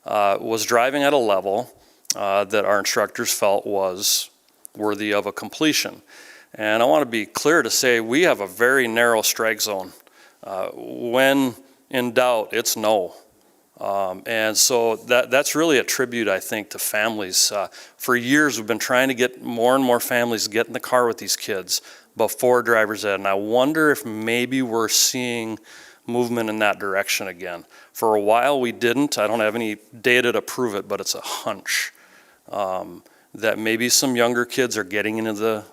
was driving at a level that our instructors felt was worthy of a completion. And I want to be clear to say we have a very narrow strike zone. When in doubt, it's no. And so that's really a tribute, I think, to families. For years, we've been trying to get more and more families to get in the car with these kids before driver's ed. And I wonder if maybe we're seeing movement in that direction again. For a while, we didn't. I don't have any data to prove it, but it's a hunch. That maybe some younger kids are getting into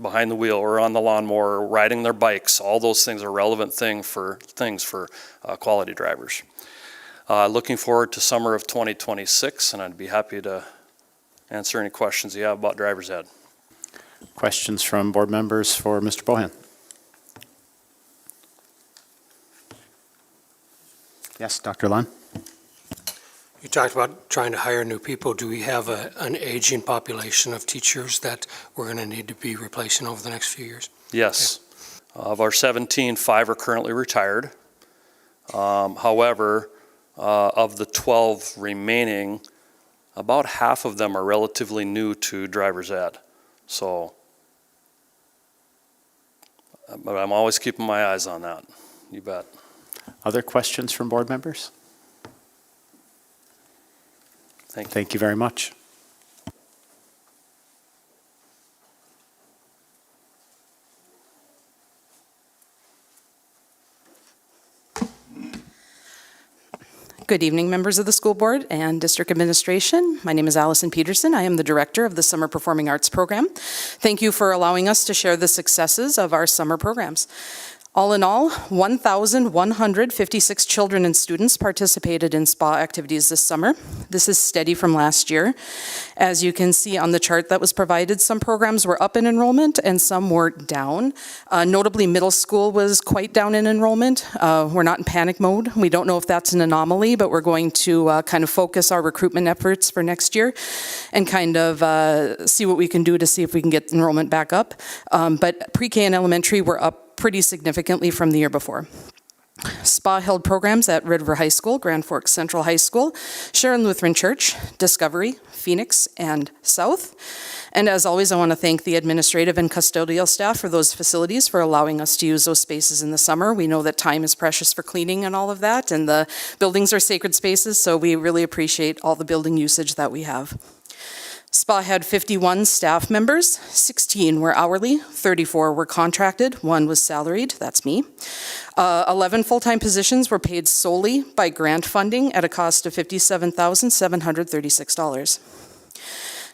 behind the wheel or on the lawnmower, or riding their bikes. All those things are relevant things for quality drivers. Looking forward to summer of 2026, and I'd be happy to answer any questions you have about driver's ed. Questions from board members for Mr. Bohan? Yes, Dr. Lund? You talked about trying to hire new people. Do we have an aging population of teachers that we're going to need to be replacing over the next few years? Yes. Of our 17, 5 are currently retired. However, of the 12 remaining, about half of them are relatively new to driver's ed. So, but I'm always keeping my eyes on that. You bet. Other questions from board members? Thank you. Thank you very much. Good evening, members of the school board and district administration. My name is Allison Peterson. I am the director of the Summer Performing Arts Program. Thank you for allowing us to share the successes of our summer programs. All in all, 1,156 children and students participated in SPA activities this summer. This is steady from last year. As you can see on the chart that was provided, some programs were up in enrollment and some were down. Notably, middle school was quite down in enrollment. We're not in panic mode. We don't know if that's an anomaly, but we're going to kind of focus our recruitment efforts for next year and kind of see what we can do to see if we can get enrollment back up. But pre-K and elementary were up pretty significantly from the year before. SPA held programs at Red River High School, Grand Forks Central High School, Sharon Lutheran Church, Discovery, Phoenix, and South. And as always, I want to thank the administrative and custodial staff for those facilities for allowing us to use those spaces in the summer. We know that time is precious for cleaning and all of that, and the buildings are sacred spaces, so we really appreciate all the building usage that we have. SPA had 51 staff members, 16 were hourly, 34 were contracted, 1 was salaried, that's me. 11 full-time positions were paid solely by grant funding at a cost of $57,736.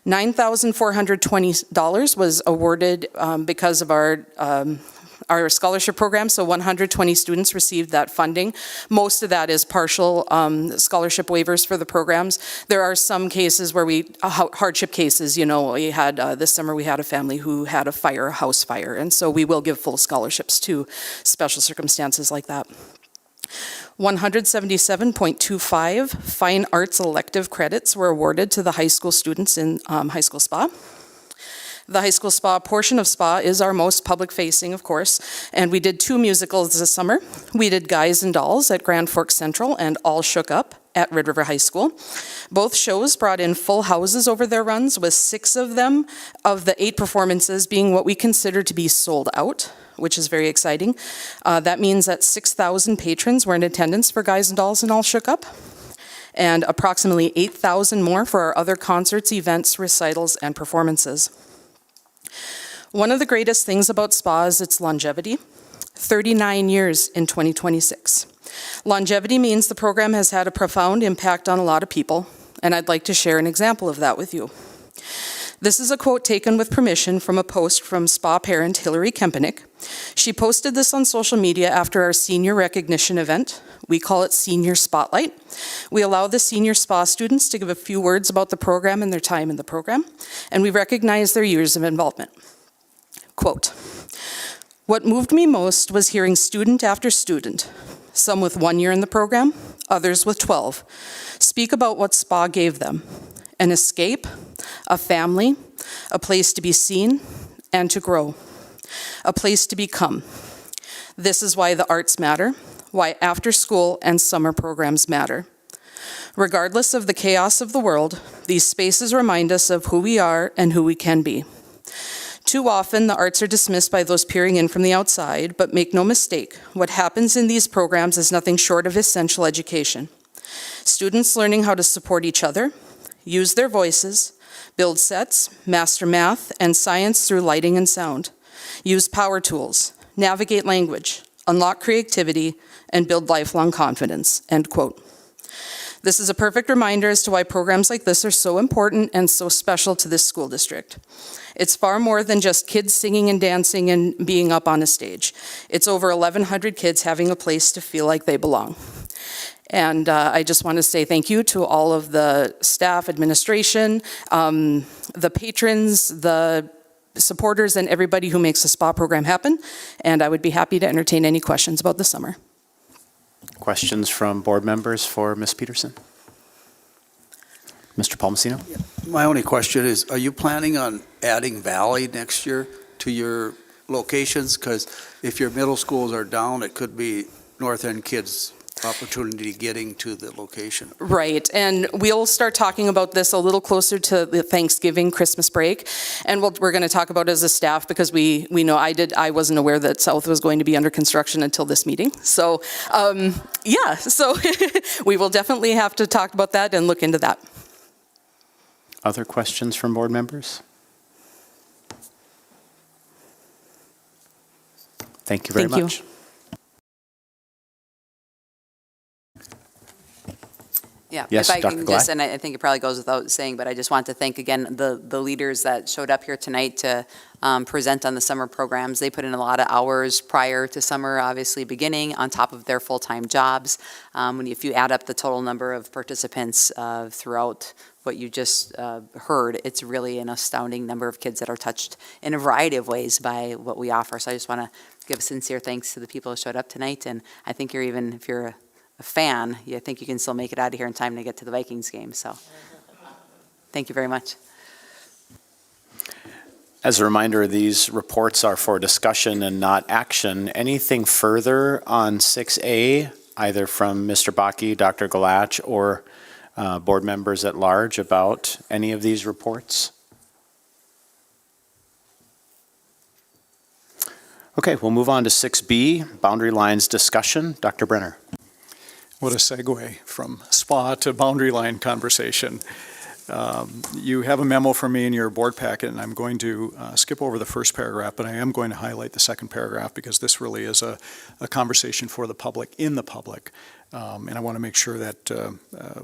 $9,420 was awarded because of our scholarship program, so 120 students received that funding. Most of that is partial scholarship waivers for the programs. There are some cases where hardship cases, we had, this summer we had a family who had a house fire, and so we will give full scholarships to special circumstances like that. 177.25 fine arts elective credits were awarded to the high school students in high school SPA. The high school SPA portion of SPA is our most public-facing, of course, and we did 2 musicals this summer. We did Guys and Dolls at Grand Forks Central and All Shook Up at Red River High School. Both shows brought in full houses over their runs, with 6 of them, of the 8 performances, being what we consider to be sold out, which is very exciting. That means that 6,000 patrons were in attendance for Guys and Dolls and All Shook Up, and approximately 8,000 more for our other concerts, events, recitals, and performances. One of the greatest things about SPA is its longevity, 39 years in 2026. Longevity means the program has had a profound impact on a lot of people, and I'd like to share an example of that with you. This is a quote taken with permission from a post from SPA parent Hillary Kempenick. She posted this on social media after our senior recognition event. We call it Senior Spotlight. We allow the senior SPA students to give a few words about the program and their time in the program, and we recognize their years of involvement. Quote, "What moved me most was hearing student after student, some with 1 year in the program, others with 12, speak about what SPA gave them: an escape, a family, a place to be seen and to grow, a place to become. This is why the arts matter, why after school and summer programs matter. Regardless of the chaos of the world, these spaces remind us of who we are and who we can be. Too often, the arts are dismissed by those peering in from the outside, but make no mistake, what happens in these programs is nothing short of essential education. Students learning how to support each other, use their voices, build sets, master math and science through lighting and sound, use power tools, navigate language, unlock creativity, and build lifelong confidence," end quote. This is a perfect reminder as to why programs like this are so important and so special to this school district. It's far more than just kids singing and dancing and being up on a stage. It's over 1,100 kids having a place to feel like they belong. And I just want to say thank you to all of the staff, administration, the patrons, the supporters, and everybody who makes the SPA program happen. And I would be happy to entertain any questions about the summer. Questions from board members for Ms. Peterson? Mr. Palmasino? My only question is, are you planning on adding Valley next year to your locations? Because if your middle schools are down, it could be North End kids' opportunity getting to the location. Right, and we'll start talking about this a little closer to the Thanksgiving, Christmas break, and we're going to talk about it as a staff because we know I wasn't aware that South was going to be under construction until this meeting. So, yeah, so we will definitely have to talk about that and look into that. Other questions from board members? Thank you very Thank you. much. Yeah, Yes, if I Dr. can Glatt? just, and I think it probably goes without saying, but I just want to thank again the leaders that showed up here tonight to present on the summer programs. They put in a lot of hours prior to summer, obviously beginning, on top of their full-time jobs. If you add up the total number of participants throughout what you just heard, it's really an astounding number of kids that are touched in a variety of ways by what we offer. So I just want to give sincere thanks to the people who showed up tonight, and I think if you're a fan, I think you can still make it out of here in time to get to the Vikings game. So thank you very much. As a reminder, these reports are for discussion and not action. Anything further on 6A, either from Mr. Bakke, Dr. Galach, or board members at large about any of these reports? Okay, we'll move on to 6B, boundary lines discussion. Dr. Brenner. What a segue from SPA to boundary line conversation. You have a memo from me in your board packet, and I'm going to skip over the first paragraph, but I am going to highlight the second paragraph because this really is a conversation for the public, in the public. And I want to make sure that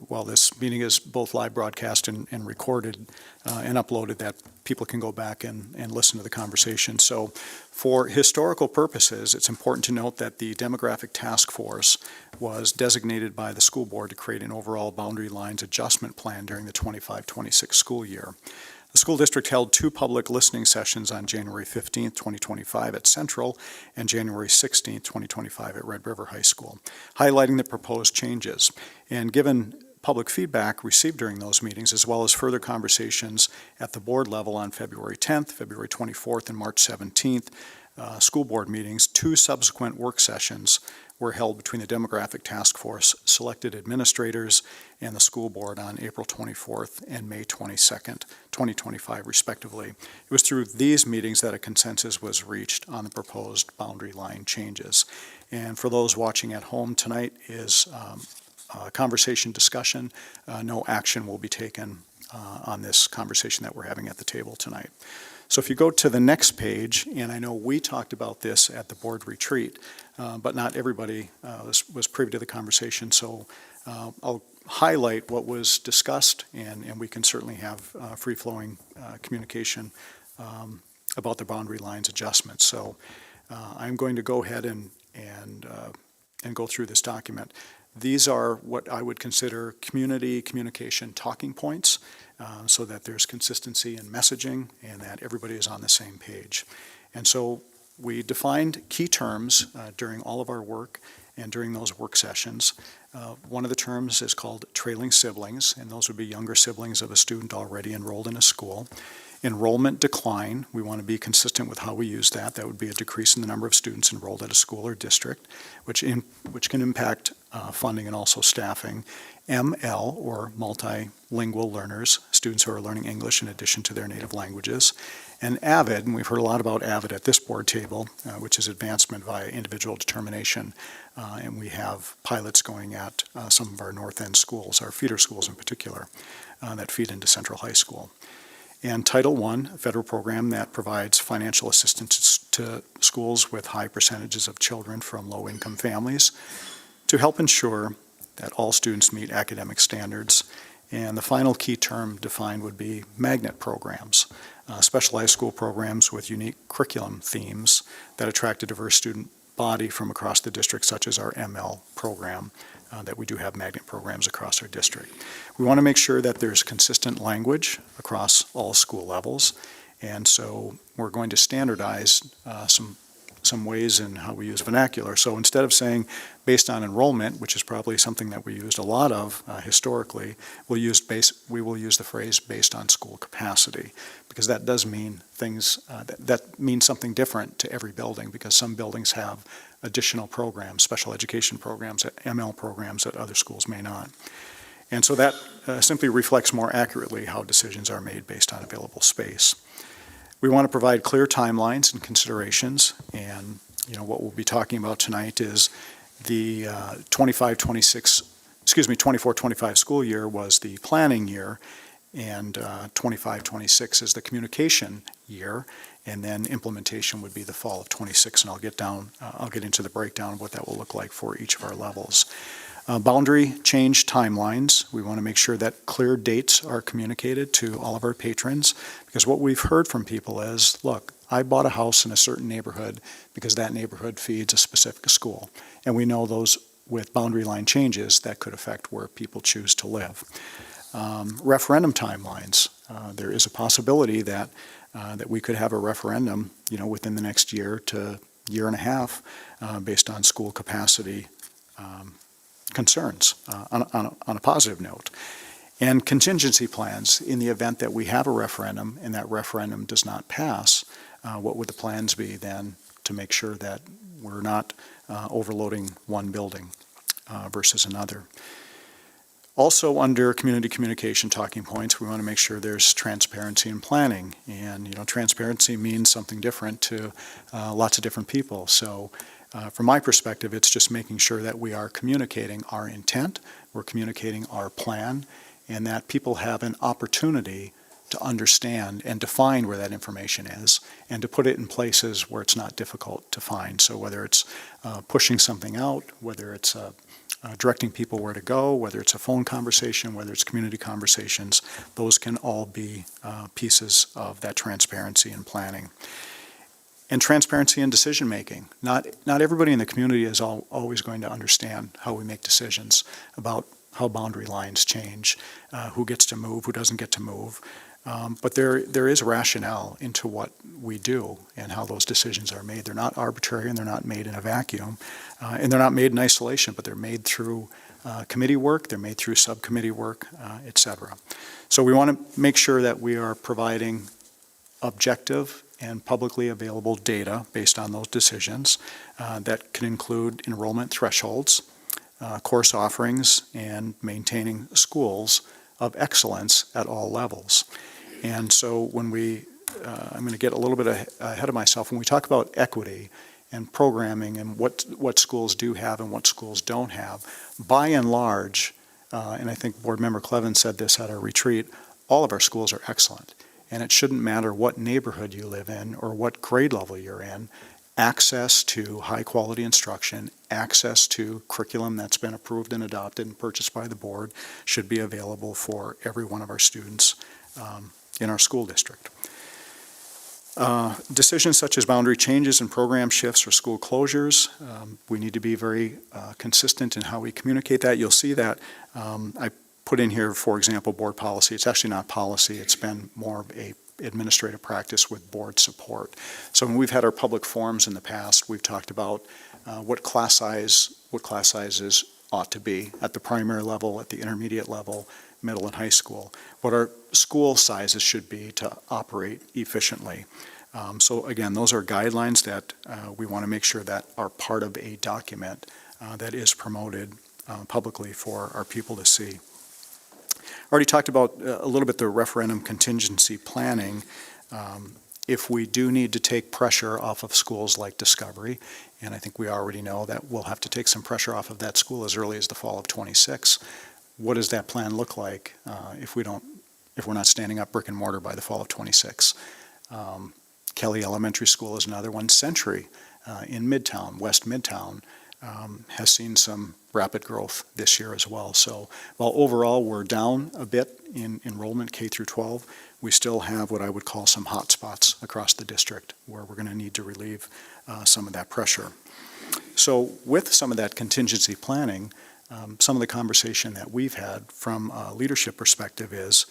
while this meeting is both live broadcast and recorded and uploaded, that people can go back and listen to the conversation. So for historical purposes, it's important to note that the demographic task force was designated by the school board to create an overall boundary lines adjustment plan during the 25-26 school year. The school district held 2 public listening sessions on January 15th, 2025 at Central and January 16th, 2025 at Red River High School, highlighting the proposed changes. And given public feedback received during those meetings, as well as further conversations at the board level on February 10th, February 24th, and March 17th, school board meetings, 2 subsequent work sessions were held between the demographic task force, selected administrators, and the school board on April 24th and May 22nd, 2025, respectively. It was through these meetings that a consensus was reached on the proposed boundary line changes. And for those watching at home, tonight is conversation discussion. No action will be taken on this conversation that we're having at the table tonight. So if you go to the next page, and I know we talked about this at the board retreat, but not everybody was privy to the conversation, so I'll highlight what was discussed, and we can certainly have free-flowing communication about the boundary lines adjustments. So I'm going to go ahead and go through this document. These are what I would consider community communication talking points, so that there's consistency in messaging and that everybody is on the same page. And so we defined key terms during all of our work and during those work sessions. One of the terms is called trailing siblings, and those would be younger siblings of a student already enrolled in a school. Enrollment decline, we want to be consistent with how we use that. That would be a decrease in the number of students enrolled at a school or district, which can impact funding and also staffing. ML, or multilingual learners, students who are learning English in addition to their native languages. And AVID, and we've heard a lot about AVID at this board table, which is advancement via individual determination. And we have pilots going at some of our North End schools, our feeder schools in particular, that feed into Central High School. And Title I, a federal program that provides financial assistance to schools with high percentages of children from low-income families to help ensure that all students meet academic standards. And the final key term defined would be magnet programs, specialized school programs with unique curriculum themes that attract a diverse student body from across the district, such as our ML program, that we do have magnet programs across our district. We want to make sure that there's consistent language across all school levels, and so we're going to standardize some some ways in how we use vernacular. So instead of saying based on enrollment, which is probably something that we used a lot of historically, we will use the phrase based on school capacity, because that does mean things, that means something different to every building, because some buildings have additional programs, special education programs, ML programs that other schools may not. And so that simply reflects more accurately how decisions are made based on available space. We want to provide clear timelines and considerations, and what we'll be talking about tonight is the 24-25 school year was the planning year, and 25-26 is the communication year, and then implementation would be the fall of 26, and I'll get into the breakdown of what that will look like for each of our levels. Boundary change timelines. We want to make sure that clear dates are communicated to all of our patrons, because what we've heard from people is, look, I bought a house in a certain neighborhood because that neighborhood feeds a specific school. And we know those with boundary line changes that could affect where people choose to live. Referendum timelines. There is a possibility that we could have a referendum, within the next year to year and a half based on school capacity concerns on a positive note. And contingency plans in the event that we have a referendum and that referendum does not pass, what would the plans be then to make sure that we're not overloading one building versus another. Also, under community communication talking points, we want to make sure there's transparency in planning. And, transparency means something different to lots of different people. So from my perspective, it's just making sure that we are communicating our intent, we're communicating our plan, and that people have an opportunity to understand and define where that information is, and to put it in places where it's not difficult to find. So whether it's pushing something out, whether it's directing people where to go, whether it's a phone conversation, whether it's community conversations, those can all be pieces of that transparency in planning. And transparency in decision-making. Not everybody in the community is always going to understand how we make decisions about how boundary lines change, who gets to move, who doesn't get to move. But there is rationale into what we do and how those decisions are made. They're not arbitrary, and they're not made in a vacuum, and they're not made in isolation, but they're made through committee work, they're made through subcommittee work, et cetera. So we want to make sure that we are providing objective and publicly available data based on those decisions that can include enrollment thresholds, course offerings, and maintaining schools of excellence at all levels. And so when I'm going to get a little bit ahead of myself, when we talk about equity and programming and what schools do have and what schools don't have, by and large, and I think Board Member Clevin said this at our retreat, all of our schools are excellent. And it shouldn't matter what neighborhood you live in or what grade level you're in, access to high-quality instruction, access to curriculum that's been approved and adopted and purchased by the board should be available for every one of our students in our school district. Decisions such as boundary changes and program shifts or school closures, we need to be very consistent in how we communicate that. You'll see that I put in here, for example, board policy. It's actually not policy. It's been more of a administrative practice with board support. So when we've had our public forums in the past, we've talked about what class sizes ought to be at the primary level, at the intermediate level, middle and high school, what our school sizes should be to operate efficiently. So again, those are guidelines that we want to make sure that are part of a document that is promoted publicly for our people to see. Already talked about a little bit the referendum contingency planning. If we do need to take pressure off of schools like Discovery, and I think we already know that we'll have to take some pressure off of that school as early as the fall of 26, what does that plan look like if we're not standing up brick and mortar by the fall of 26? Kelly Elementary School is another one. Century in Midtown, West Midtown, has seen some rapid growth this year as well. So while overall we're down a bit in enrollment K through 12, we still have what I would call some hot spots across the district where we're going to need to relieve some of that pressure. So with some of that contingency planning, some of the conversation that we've had from a leadership perspective is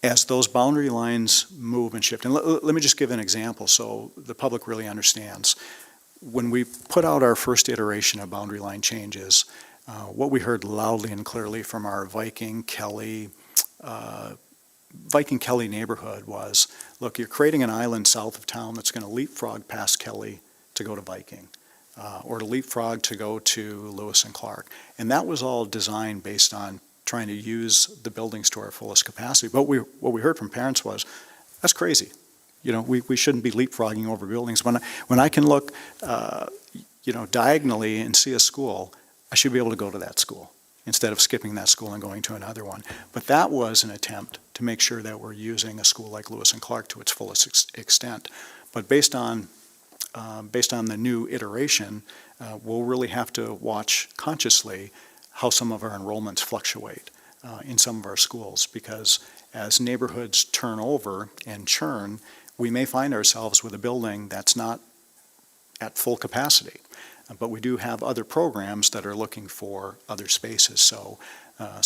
as those boundary lines move and shift, and let me just give an example so the public really understands. When we put out our first iteration of boundary line changes, what we heard loudly and clearly from our Viking Kelly neighborhood was, look, you're creating an island south of town that's going to leapfrog past Kelly to go to Viking, or to leapfrog to go to Lewis and Clark. And that was all designed based on trying to use the buildings to our fullest capacity. But what we heard from parents was, that's crazy. You know, we shouldn't be leapfrogging over buildings. When I can look, diagonally and see a school, I should be able to go to that school instead of skipping that school and going to another one. But that was an attempt to make sure that we're using a school like Lewis and Clark to its fullest extent. But based on the new iteration, we'll really have to watch consciously how some of our enrollments fluctuate in some of our schools, because as neighborhoods turn over and churn, we may find ourselves with a building that's not at full capacity. But we do have other programs that are looking for other spaces. So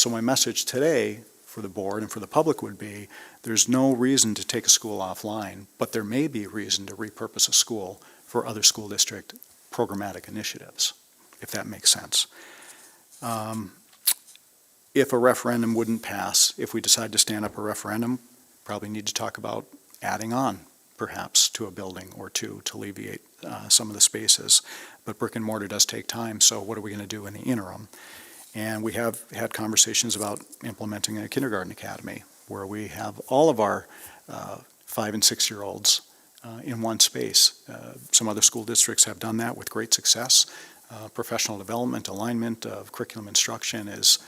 my message today for the board and for the public would be, there's no reason to take a school offline, but there may be reason to repurpose a school for other school district programmatic initiatives, if that makes sense. If a referendum wouldn't pass, if we decide to stand up a referendum, probably need to talk about adding on perhaps to a building or two to alleviate some of the spaces. But brick and mortar does take time, so what are we going to do in the interim? And we have had conversations about implementing a kindergarten academy where we have all of our 5 and 6 year olds in one space. Some other school districts have done that with great success. Professional development, alignment of curriculum instruction is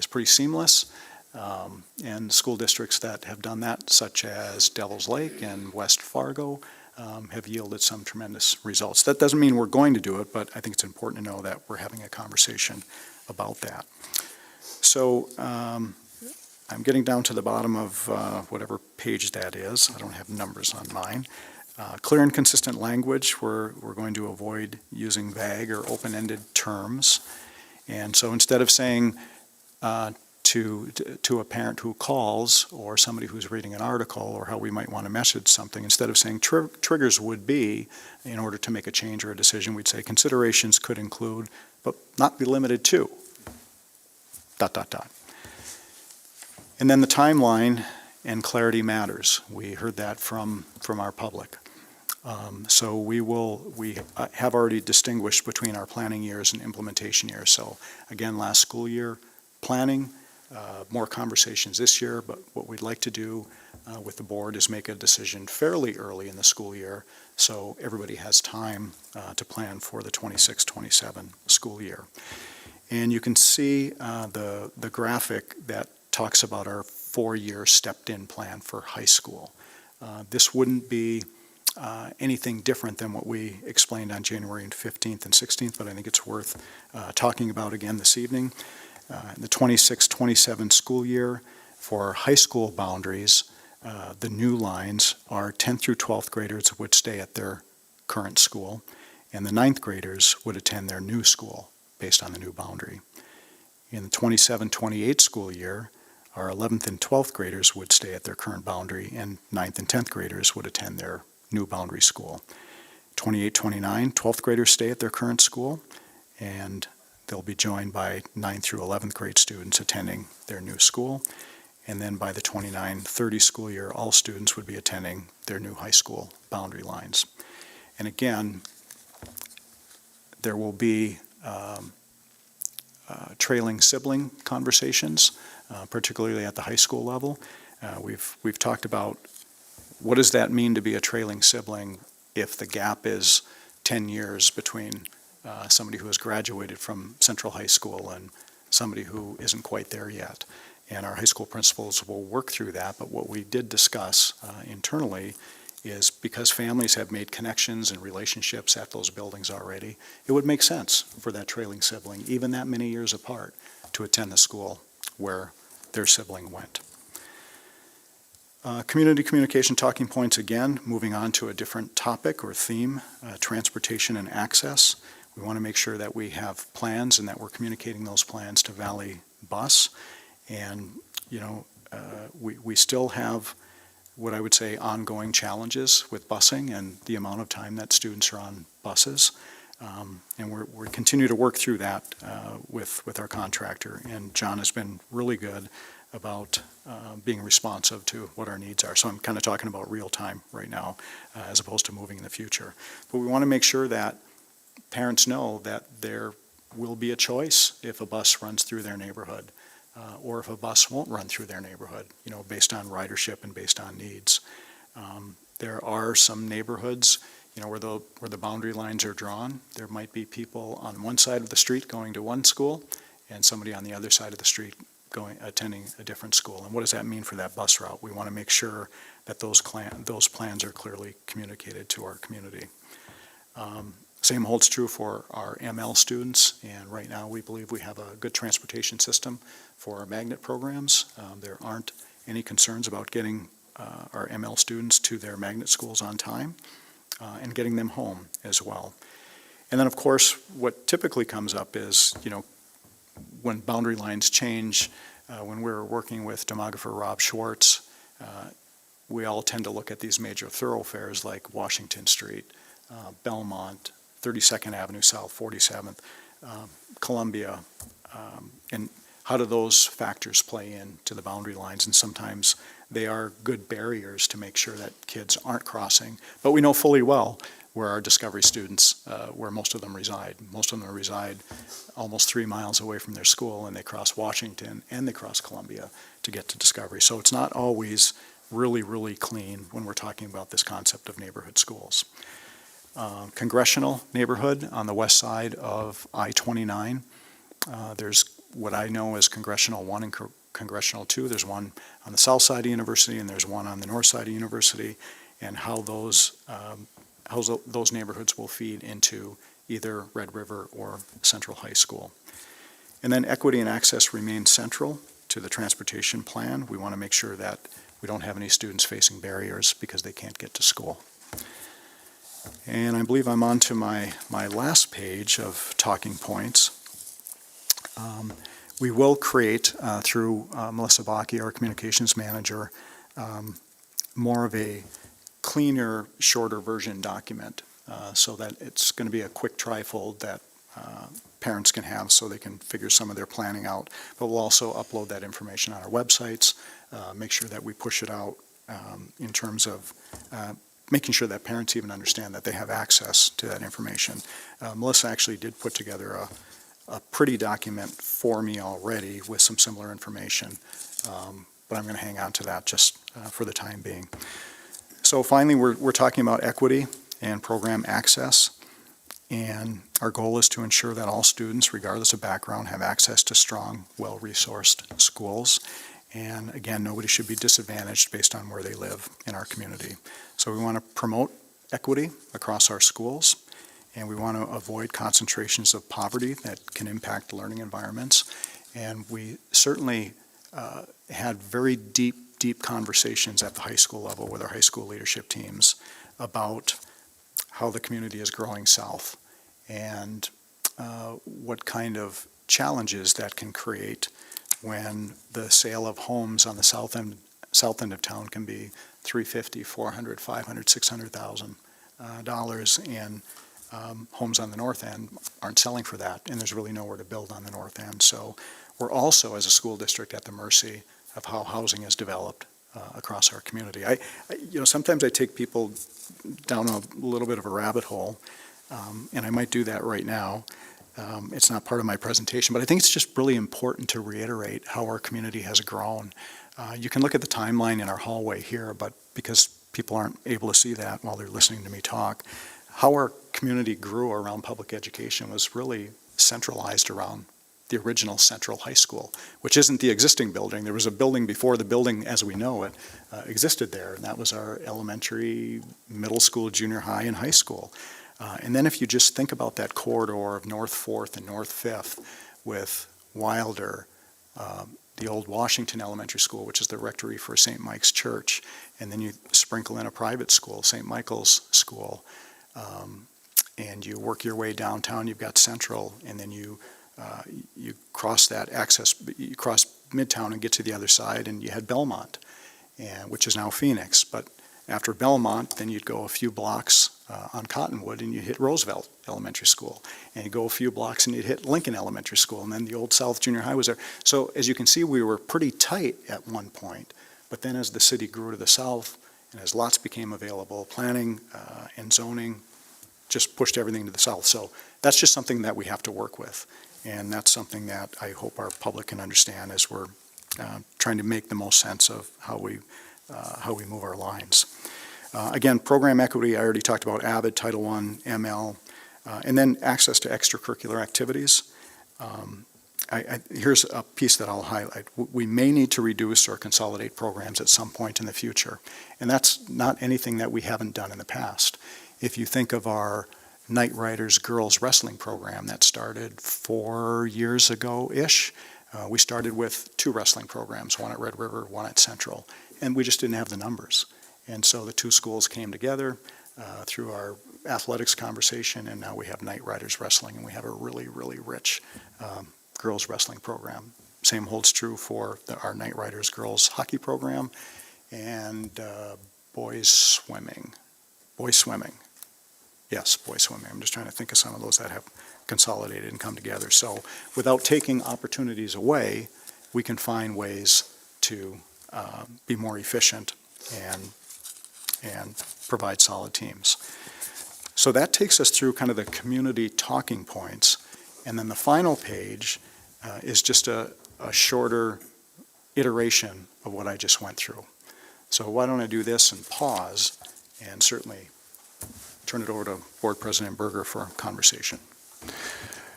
pretty seamless. And school districts that have done that, such as Devils Lake and West Fargo, have yielded some tremendous results. That doesn't mean we're going to do it, but I think it's important to know that we're having a conversation about that. So I'm getting down to the bottom of whatever page that is. I don't have numbers on mine. Clear and consistent language, we're going to avoid using vague or open-ended terms. And so instead of saying to a parent who calls or somebody who's reading an article or how we might want to message something, instead of saying triggers would be, in order to make a change or a decision, we'd say considerations could include, but not be limited to, ... And then the timeline and clarity matters. We heard that from our public. So we have already distinguished between our planning years and implementation years. So again, last school year, planning, more conversations this year, but what we'd like to do with the board is make a decision fairly early in the school year so everybody has time to plan for the 26-27 school year. And you can see the graphic that talks about our 4-year stepped-in plan for high school. This wouldn't be anything different than what we explained on January 15th and 16th, but I think it's worth talking about again this evening. In the 26-27 school year, for high school boundaries, the new lines are 10th through 12th graders would stay at their current school, and the 9th graders would attend their new school based on the new boundary. In the 27-28 school year, our 11th and 12th graders would stay at their current boundary, and 9th and 10th graders would attend their new boundary school. 28-29, 12th graders stay at their current school, and they'll be joined by 9th through 11th grade students attending their new school. And then by the 29-30 school year, all students would be attending their new high school boundary lines. And again, there will be trailing sibling conversations, particularly at the high school level. We've talked about what does that mean to be a trailing sibling if the gap is 10 years between somebody who has graduated from Central High School and somebody who isn't quite there yet. And our high school principals will work through that, but what we did discuss internally is because families have made connections and relationships at those buildings already, it would make sense for that trailing sibling, even that many years apart, to attend the school where their sibling went. Community communication talking points again, moving on to a different topic or theme, transportation and access. We want to make sure that we have plans and that we're communicating those plans to Valley Bus. And, we still have what I would say ongoing challenges with busing and the amount of time that students are on buses. And we're continue to work through that with our contractor. And John has been really good about being responsive to what our needs are. So I'm kind of talking about real time right now as opposed to moving in the future. But we want to make sure that parents know that there will be a choice if a bus runs through their neighborhood or if a bus won't run through their neighborhood, based on ridership and based on needs. There are some neighborhoods where the boundary lines are drawn. There might be people on one side of the street going to one school and somebody on the other side of the street attending a different school. And what does that mean for that bus route? We want to make sure that those plans are clearly communicated to our community. Same holds true for our ML students, and right now we believe we have a good transportation system for our magnet programs. There aren't any concerns about getting our ML students to their magnet schools on time and getting them home as well. And then, of course, what typically comes up is, when boundary lines change, when we're working with demographer Rob Schwartz, we all tend to look at these major thoroughfares like Washington Street, Belmont, 32nd Avenue South, 47th, Columbia, and how do those factors play into the boundary lines? And sometimes they are good barriers to make sure that kids aren't crossing. But we know fully well where our Discovery students, where most of them reside. Most of them reside almost 3 miles away from their school, and they cross Washington and they cross Columbia to get to Discovery. So it's not always really, really clean when we're talking about this concept of neighborhood schools. Congressional neighborhood on the west side of I-29. There's what I know as Congressional 1 and Congressional 2. There's one on the south side of University and there's one on the north side of University, and how those neighborhoods will feed into either Red River or Central High School. And then equity and access remain central to the transportation plan. We want to make sure that we don't have any students facing barriers because they can't get to school. And I believe I'm on to my last page of talking points. We will create, through Melissa Bakke, our communications manager, more of a cleaner, shorter version document so that it's going to be a quick trifold that parents can have so they can figure some of their planning out. But we'll also upload that information on our websites, make sure that we push it out in terms of making sure that parents even understand that they have access to that information. Melissa actually did put together a pretty document for me already with some similar information, but I'm going to hang on to that just for the time being. So finally, we're talking about equity and program access, and our goal is to ensure that all students, regardless of background, have access to strong, well-resourced schools. And again, nobody should be disadvantaged based on where they live in our community. So we want to promote equity across our schools, and we want to avoid concentrations of poverty that can impact learning environments. And we certainly had very deep conversations at the high school level with our high school leadership teams about how the community is growing south and what kind of challenges that can create when the sale of homes on the south end of town can be $350,000, $400,000, $500,000, $600,000, and homes on the north end aren't selling for that, and there's really nowhere to build on the north end. So we're also, as a school district, at the mercy of how housing is developed across our community. Sometimes I take people down a little bit of a rabbit hole, and I might do that right now. It's not part of my presentation, but I think it's just really important to reiterate how our community has grown. You can look at the timeline in our hallway here, but because people aren't able to see that while they're listening to me talk, how our community grew around public education was really centralized around the original Central High School, which isn't the existing building. There was a building before the building as we know it existed there, and that was our elementary, middle school, junior high, and high school. And then if you just think about that corridor of North 4th and North 5th with Wilder, the old Washington Elementary School, which is the rectory for St. Mike's Church, and then you sprinkle in a private school, St. Michael's School, and you work your way downtown, you've got Central, and then you cross that access, you cross Midtown and get to the other side, and you had Belmont, which is now Phoenix. But after Belmont, then you'd go a few blocks on Cottonwood, and you hit Roosevelt Elementary School. And you go a few blocks, and you'd hit Lincoln Elementary School, and then the Old South Junior High was there. So as you can see, we were pretty tight at one point. But then as the city grew to the south, and as lots became available, planning and zoning just pushed everything to the south. So that's just something that we have to work with. And that's something that I hope our public can understand as we're trying to make the most sense of how we move our lines. Again, program equity, I already talked about AVID, Title I, ML, and then access to extracurricular activities. Here's a piece that I'll highlight. We may need to reduce or consolidate programs at some point in the future, and that's not anything that we haven't done in the past. If you think of our Knight Riders girls wrestling program that started 4 years ago-ish, we started with 2 wrestling programs, one at Red River, one at Central, and we just didn't have the numbers. And so the 2 schools came together through our athletics conversation, and now we have Knight Riders wrestling, and we have a really, really rich girls wrestling program. Same holds true for our Knight Riders girls hockey program and boys swimming. Yes, boys swimming. I'm just trying to think of some of those that have consolidated and come together. So without taking opportunities away, we can find ways to be more efficient and provide solid teams. So that takes us through kind of the community talking points. And then the final page is just a shorter iteration of what I just went through. So why don't I do this and pause and certainly turn it over to Board President Berger for a conversation.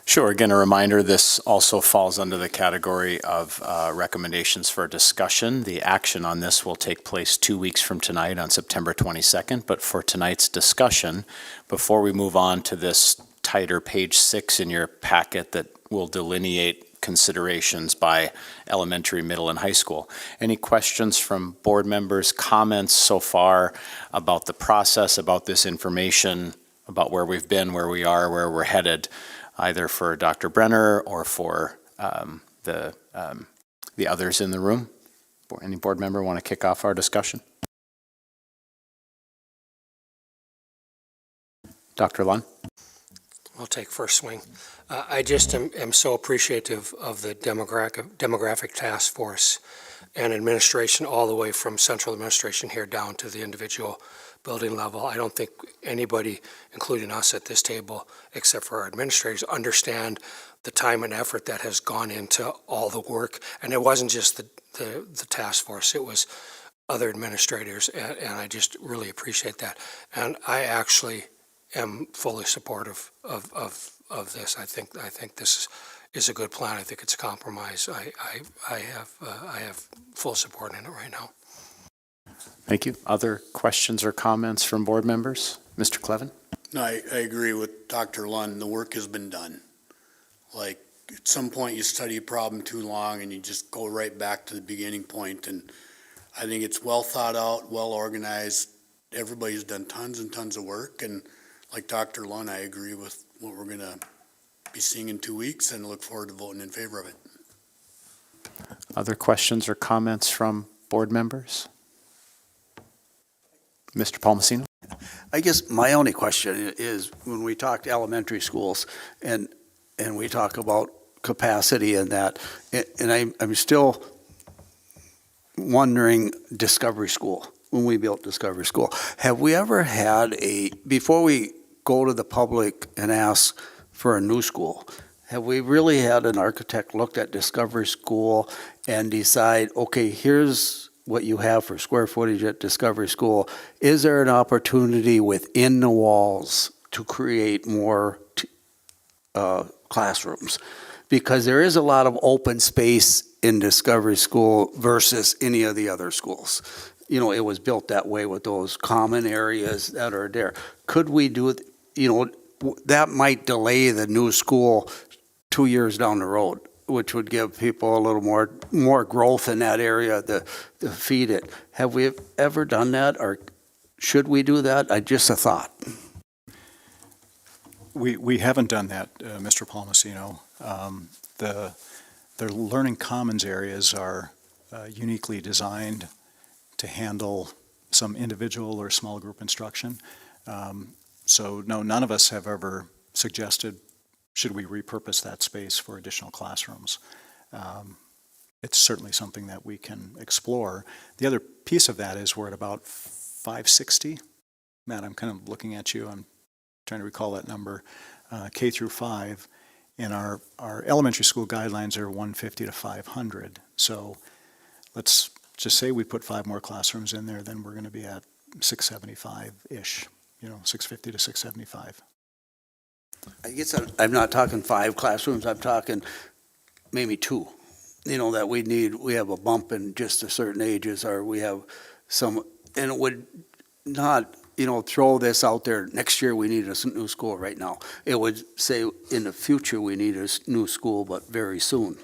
Sure. Again, a reminder, this also falls under the category of recommendations for discussion. The action on this will take place 2 weeks from tonight on September 22nd. But for tonight's discussion, before we move on to this tighter page 6 in your packet that will delineate considerations by elementary, middle, and high school. Any questions from board members, comments so far about the process, about this information, about where we've been, where we are, where we're headed, either for Dr. Brenner or for the others in the room? Any board member want to kick off our discussion? Dr. Lund? I'll take first swing. I just am so appreciative of the demographic task force and administration, all the way from central administration here down to the individual building level. I don't think anybody, including us at this table, except for our administrators, understand the time and effort that has gone into all the work. And it wasn't just the task force, it was other administrators, and I just really appreciate that. And I actually am fully supportive of this. I think this is a good plan. I think it's a compromise. I have full support in it right now. Thank you. Other questions or comments from board members? Mr. Clevin? No, I agree with Dr. Lund. The work has been done. Like, at some point you study a problem too long and you just go right back to the beginning point. And I think it's well thought out, well organized. Everybody's done tons and tons of work. And like Dr. Lund, I agree with what we're going to be seeing in 2 weeks and look forward to voting in favor of it. Other questions or comments from board members? Mr. Palmasino? I guess my only question is when we talk to elementary schools and we talk about capacity and that, and I'm still wondering Discovery School, when we built Discovery School. Have we ever had before we go to the public and ask for a new school, have we really had an architect look at Discovery School and decide, okay, here's what you have for square footage at Discovery School? Is there an opportunity within the walls to create more classrooms? Because there is a lot of open space in Discovery School versus any of the other schools. You know, it was built that way with those common areas that are there. Could we do it, that might delay the new school 2 years down the road, which would give people a little more growth in that area to feed it. Have we ever done that, or should we do that? Just a thought. We haven't done that, Mr. Palmasino. their learning commons areas are uniquely designed to handle some individual or small group instruction. So no, none of us have ever suggested, should we repurpose that space for additional classrooms? It's certainly something that we can explore. The other piece of that is we're at about 560. Matt, I'm kind of looking at you. I'm trying to recall that number. K through 5. And our elementary school guidelines are 150 to 500. So let's just say we put 5 more classrooms in there, then we're going to be at 675-ish, 650 to 675. I guess I'm not talking 5 classrooms, I'm talking maybe 2. That we have a bump in just a certain ages, or we have some, and it would not, throw this out there, next year we need a new school right now. It would say in the future we need a new school, but very soon.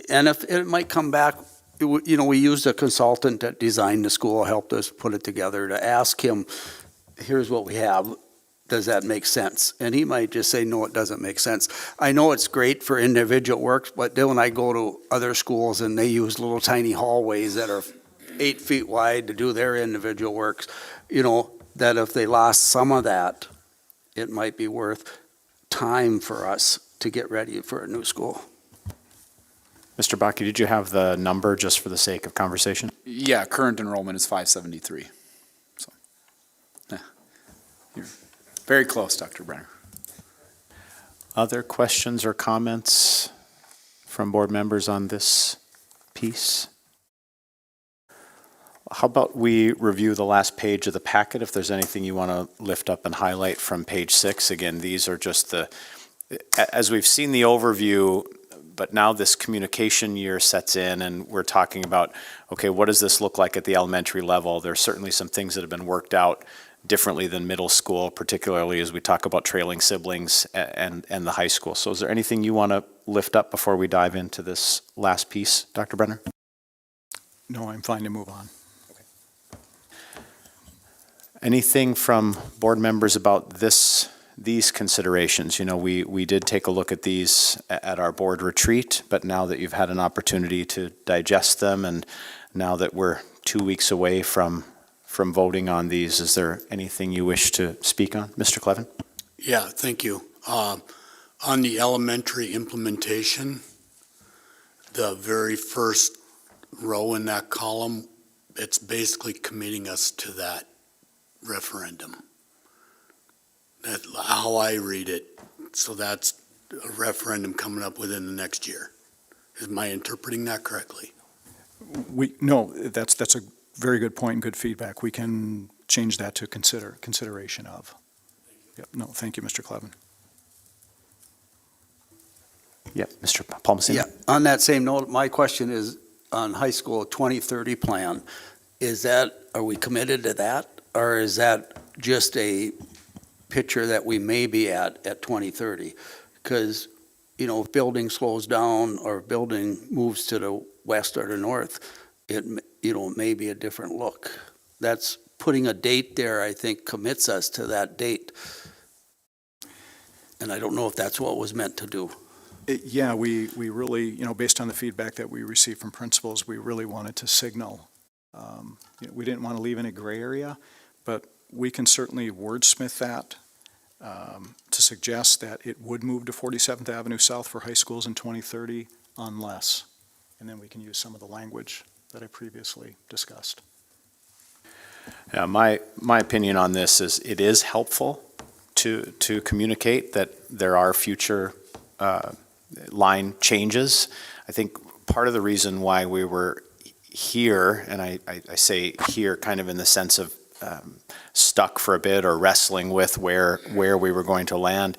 And if it might come back, we used a consultant that designed the school, helped us put it together, to ask him, here's what we have. Does that make sense? And he might just say, no, it doesn't make sense. I know it's great for individual works, but then when I go to other schools and they use little tiny hallways that are 8 feet wide to do their individual works, that if they lost some of that, it might be worth time for us to get ready for a new school. Mr. Bakke, did you have the number just for the sake of conversation? Yeah, current enrollment is 573. So, yeah, you're very close, Dr. Brenner. Other questions or comments from board members on this piece? How about we review the last page of the packet, if there's anything you want to lift up and highlight from page 6. Again, these are just as we've seen the overview, but now this communication year sets in and we're talking about, okay, what does this look like at the elementary level? There's certainly some things that have been worked out differently than middle school, particularly as we talk about trailing siblings and the high school. So is there anything you want to lift up before we dive into this last piece, Dr. Brenner? No, I'm fine to move on. Anything from board members about these considerations? We did take a look at these at our board retreat, but now that you've had an opportunity to digest them, and now that we're 2 weeks away from voting on these, is there anything you wish to speak on? Mr. Clevin? Yeah, thank you. On the elementary implementation, the very first row in that column, it's basically committing us to that referendum. That's how I read it. So that's a referendum coming up within the next year. Am I interpreting that correctly? No, that's a very good point and good feedback. We can change that to consideration of. Yep. No, thank you, Mr. Clevin. Yep, Mr. Palmesino. Yeah, on that same note, my question is on high school 2030 plan. Are we committed to that? Or is that just a picture that we may be at 2030? Because, if building slows down or building moves to the west or the north, it may be a different look. That's putting a date there, I think, commits us to that date. And I don't know if that's what was meant to do. Yeah, we really, based on the feedback that we received from principals, we really wanted to signal. We didn't want to leave any gray area, but we can certainly wordsmith that to suggest that it would move to 47th Avenue South for high schools in 2030 unless, and then we can use some of the language that I previously discussed. Yeah, my opinion on this is it is helpful to communicate that there are future line changes. I think part of the reason why we were here, and I say here kind of in the sense of stuck for a bit or wrestling with where we were going to land,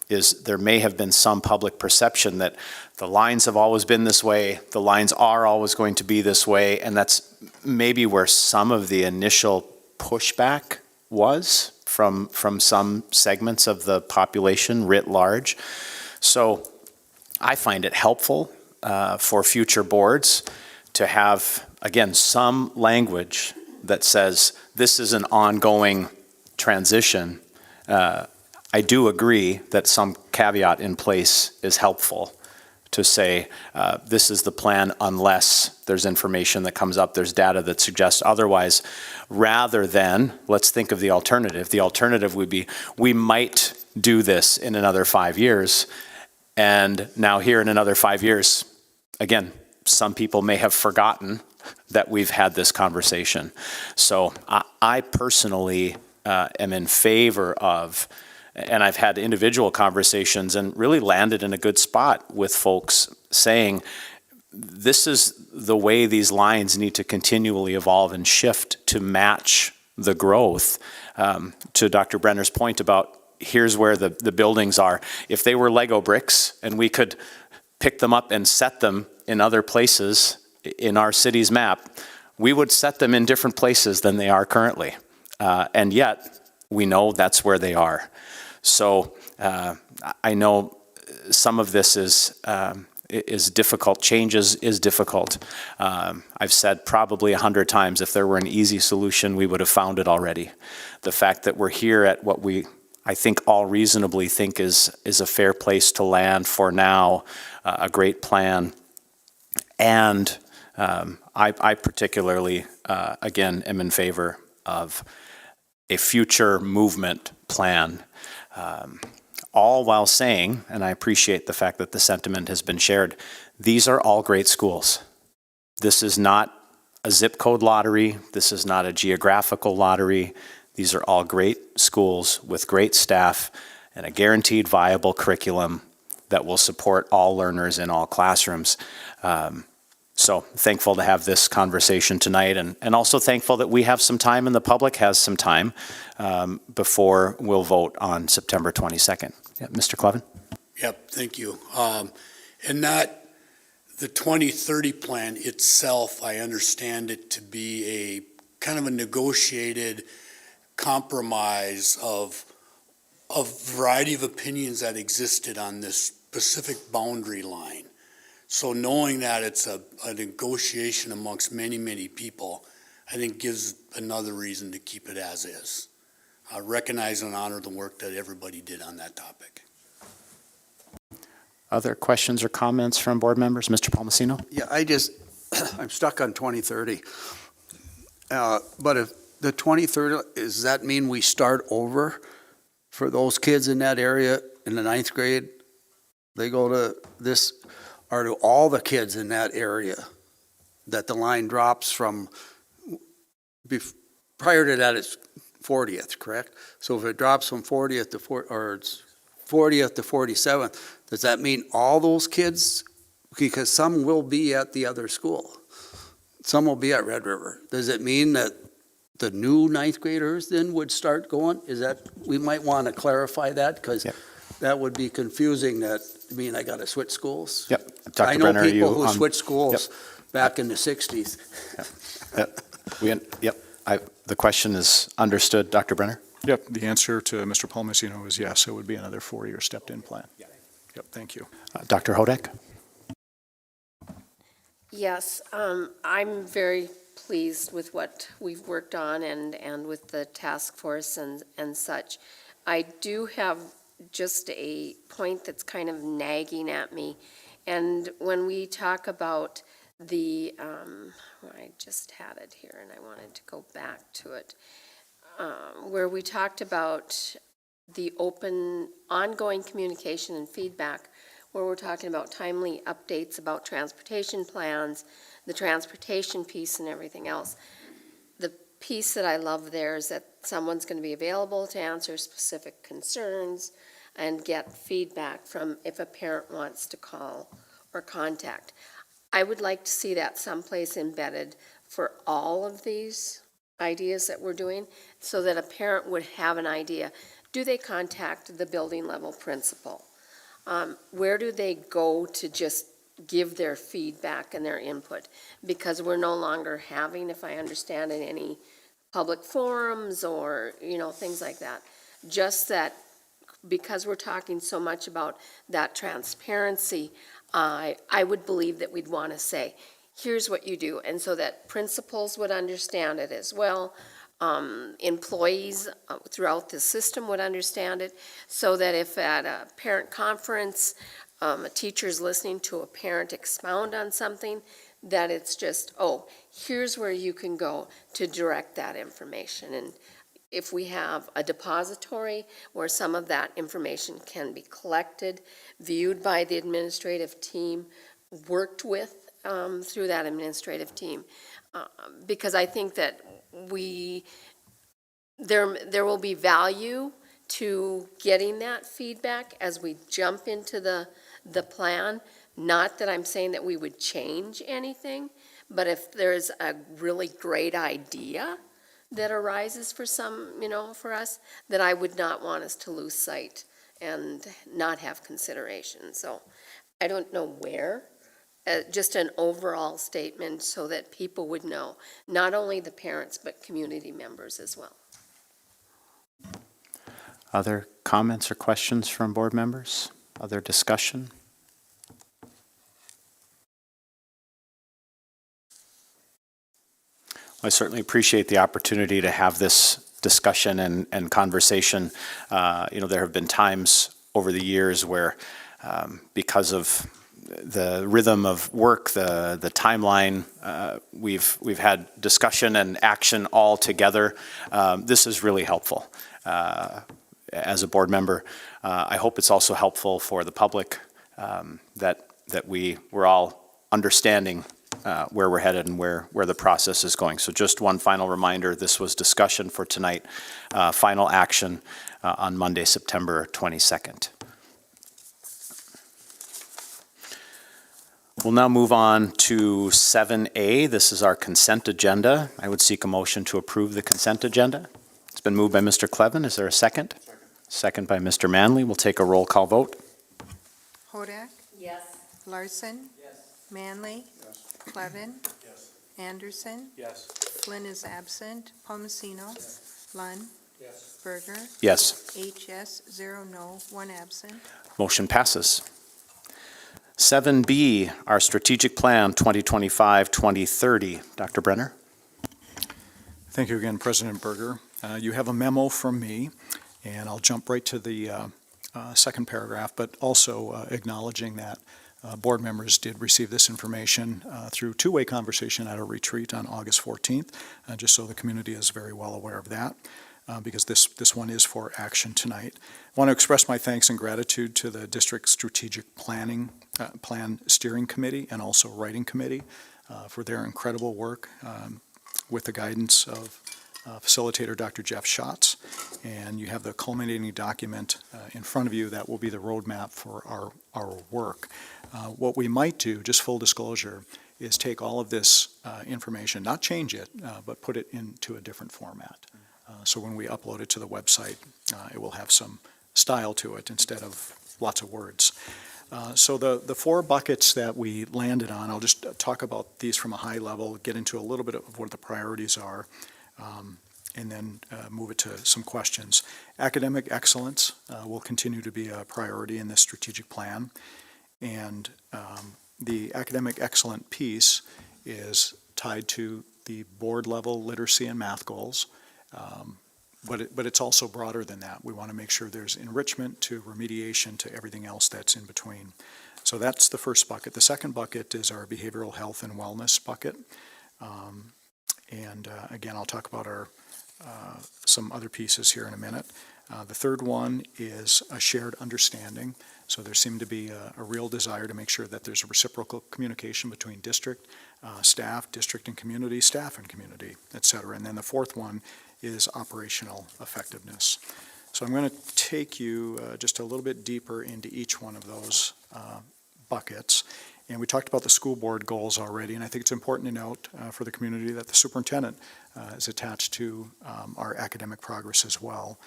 is there may have been some public perception that the lines have always been this way, the lines are always going to be this way, and that's maybe where some of the initial pushback was from some segments of the population writ large. So I find it helpful for future boards to have, again, some language that says this is an ongoing transition. I do agree that some caveat in place is helpful to say, this is the plan unless there's information that comes up, there's data that suggests otherwise, rather than, let's think of the alternative. The alternative would be, we might do this in another 5 years, and now here in another 5 years, again, some people may have forgotten that we've had this conversation. So I personally am in favor of, and I've had individual conversations and really landed in a good spot with folks saying, this is the way these lines need to continually evolve and shift to match the growth. To Dr. Brenner's point about here's where the buildings are. If they were Lego bricks and we could pick them up and set them in other places in our city's map, we would set them in different places than they are currently. And yet, we know that's where they are. So I know some of this is difficult. Changes is difficult. I've said probably 100 times, if there were an easy solution, we would have found it already. The fact that we're here at what I think all reasonably think is a fair place to land for now, a great plan. And I particularly, again, am in favor of a future movement plan, all while saying, and I appreciate the fact that the sentiment has been shared, these are all great schools. This is not a zip code lottery. This is not a geographical lottery. These are all great schools with great staff and a guaranteed viable curriculum that will support all learners in all classrooms. So thankful to have this conversation tonight, and also thankful that we have some time and the public has some time before we'll vote on September 22nd. Yeah, Mr. Clevin? Yep, thank you. And that, the 2030 plan itself, I understand it to be a kind of a negotiated compromise of a variety of opinions that existed on this specific boundary line. So knowing that it's a negotiation amongst many, many people, I think gives another reason to keep it as is. Recognize and honor the work that everybody did on that topic. Other questions or comments from board members? Mr. Palmasino? Yeah, I'm stuck on 2030. But if the 2030, does that mean we start over for those kids in that area in the 9th grade? They go to this, or do all the kids in that area that the line drops from, prior to that it's 40th, correct? So if it drops from 40th to 40th to 47th, does that mean all those kids? Because some will be at the other school. Some will be at Red River. Does it mean that the new 9th graders then would start going? Is that, we might want to clarify that, because that would be confusing, that, I mean, I got to switch schools. Yep. Dr. I know Brenner, people who switched schools back in the 60s. The question is understood, Dr. Brenner? Yep, the answer to Mr. Palmasino is yes, it would be another 4-year stepped-in plan. Yep, thank you. Dr. Hodak? Yes, I'm very pleased with what we've worked on and with the task force and such. I do have just a point that's kind of nagging at me. And when we talk about the, I just had it here and I wanted to go back to it, where we talked about the open, ongoing communication and feedback, where we're talking about timely updates about transportation plans, the transportation piece and everything else. The piece that I love there is that someone's going to be available to answer specific concerns and get feedback from if a parent wants to call or contact. I would like to see that someplace embedded for all of these ideas that we're doing, so that a parent would have an idea. Do they contact the building level principal? Where do they go to just give their feedback and their input? Because we're no longer having, if I understand it, any public forums or, things like that. Just that, because we're talking so much about that transparency, I would believe that we'd want to say, here's what you do, and so that principals would understand it as well. Employees throughout the system would understand it, so that if at a parent conference a teacher's listening to a parent expound on something, that it's just, oh, here's where you can go to direct that information. And if we have a depository where some of that information can be collected, viewed by the administrative team, worked with through that administrative team, because I think that there will be value to getting that feedback as we jump into the plan. Not that I'm saying that we would change anything, but if there's a really great idea that arises for some, for us, that I would not want us to lose sight and not have consideration. So I don't know where, just an overall statement so that people would know, not only the parents, but community members as well. Other comments or questions from board members? Other discussion? I certainly appreciate the opportunity to have this discussion and conversation. There have been times over the years where because of the rhythm of work, the timeline, we've had discussion and action all together. This is really helpful. As a board member, I hope it's also helpful for the public that we're all understanding where we're headed and where the process is going. So just one final reminder, this was discussion for tonight, final action on Monday, September 22nd. We'll now move on to 7A. This is our consent agenda. I would seek a motion to approve the consent agenda. It's been moved by Mr. Clevin. Is there a second? Second by Mr. Manley. We'll take a roll call vote. Hodak? Yes. Larson? Yes. Manley? Yes. Clevin? Yes. Anderson? Yes. Flynn is absent. Palmasino? Lund? Yes. Berger? Yes. 8 yes, 0 no, 1 absent. Motion passes. 7B, our strategic plan 2025-2030. Dr. Brenner? Thank you again, President Berger. You have a memo from me, and I'll jump right to the second paragraph, but also acknowledging that board members did receive this information through two-way conversation at a retreat on August 14th, just so the community is very well aware of that, because this one is for action tonight. I want to express my thanks and gratitude to the District Strategic Plan Steering Committee and also Writing Committee for their incredible work with the guidance of facilitator Dr. Jeff Schatz. And you have the culminating document in front of you that will be the roadmap for our work. What we might do, just full disclosure, is take all of this information, not change it, but put it into a different format. So when we upload it to the website, it will have some style to it instead of lots of words. So the four buckets that we landed on, I'll just talk about these from a high level, get into a little bit of what the priorities are, and then move it to some questions. Academic excellence will continue to be a priority in this strategic plan. And the academic excellent piece is tied to the board level literacy and math goals. But it's also broader than that. We want to make sure there's enrichment to remediation to everything else that's in between. So that's the first bucket. The second bucket is our behavioral health and wellness bucket. Again, I'll talk about our some other pieces here in a minute. The third one is a shared understanding. So there seemed to be a real desire to make sure that there's a reciprocal communication between district, staff, district and community, staff and community, et cetera. And then the fourth one is operational effectiveness. So I'm going to take you just a little bit deeper into each one of those buckets. And we talked about the school board goals already, and I think it's important to note for the community that the superintendent is attached to our academic progress as well,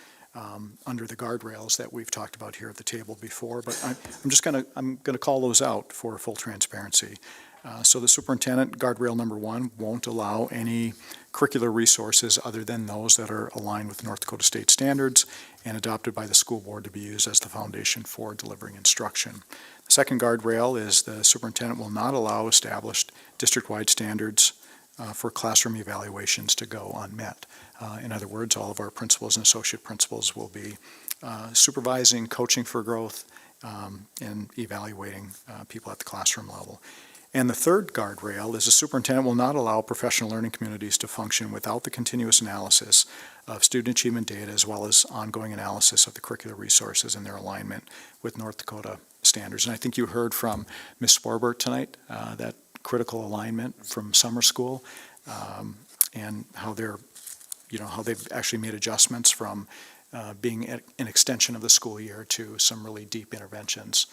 under the guardrails that we've talked about here at the table before. But I'm going to call those out for full transparency. So the superintendent, guardrail number 1, won't allow any curricular resources other than those that are aligned with North Dakota state standards and adopted by the school board to be used as the foundation for delivering instruction. The second guardrail is the superintendent will not allow established district-wide standards for classroom evaluations to go unmet. In other words, all of our principals and associate principals will be supervising, coaching for growth, and evaluating people at the classroom level. And the third guardrail is the superintendent will not allow professional learning communities to function without the continuous analysis of student achievement data as well as ongoing analysis of the curricular resources and their alignment with North Dakota standards. And I think you heard from Ms. Sporbert tonight, that critical alignment from summer school, and how how they've actually made adjustments from being an extension of the school year to some really deep interventions,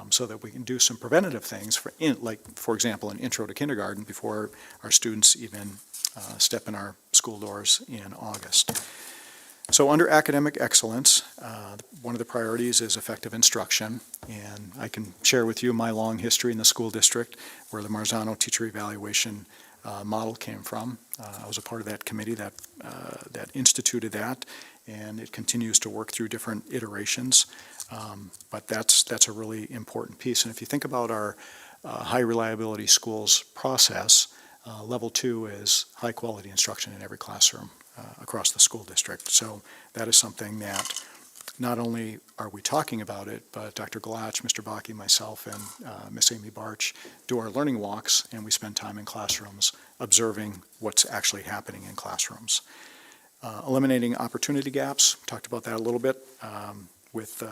so that we can do some preventative things for example, an intro to kindergarten before our students even step in our school doors in August. So under academic excellence, one of the priorities is effective instruction, and I can share with you my long history in the school district where the Marzano teacher evaluation model came from. I was a part of that committee that instituted that, and it continues to work through different iterations. But that's a really important piece. And if you think about our high reliability schools process, level 2 is high quality instruction in every classroom across the school district. So that is something that not only are we talking about it, but Dr. Glatch, Mr. Bakke, myself, and Miss Amy Barch do our learning walks, and we spend time in classrooms observing what's actually happening in classrooms. Eliminating opportunity gaps, talked about that a little bit with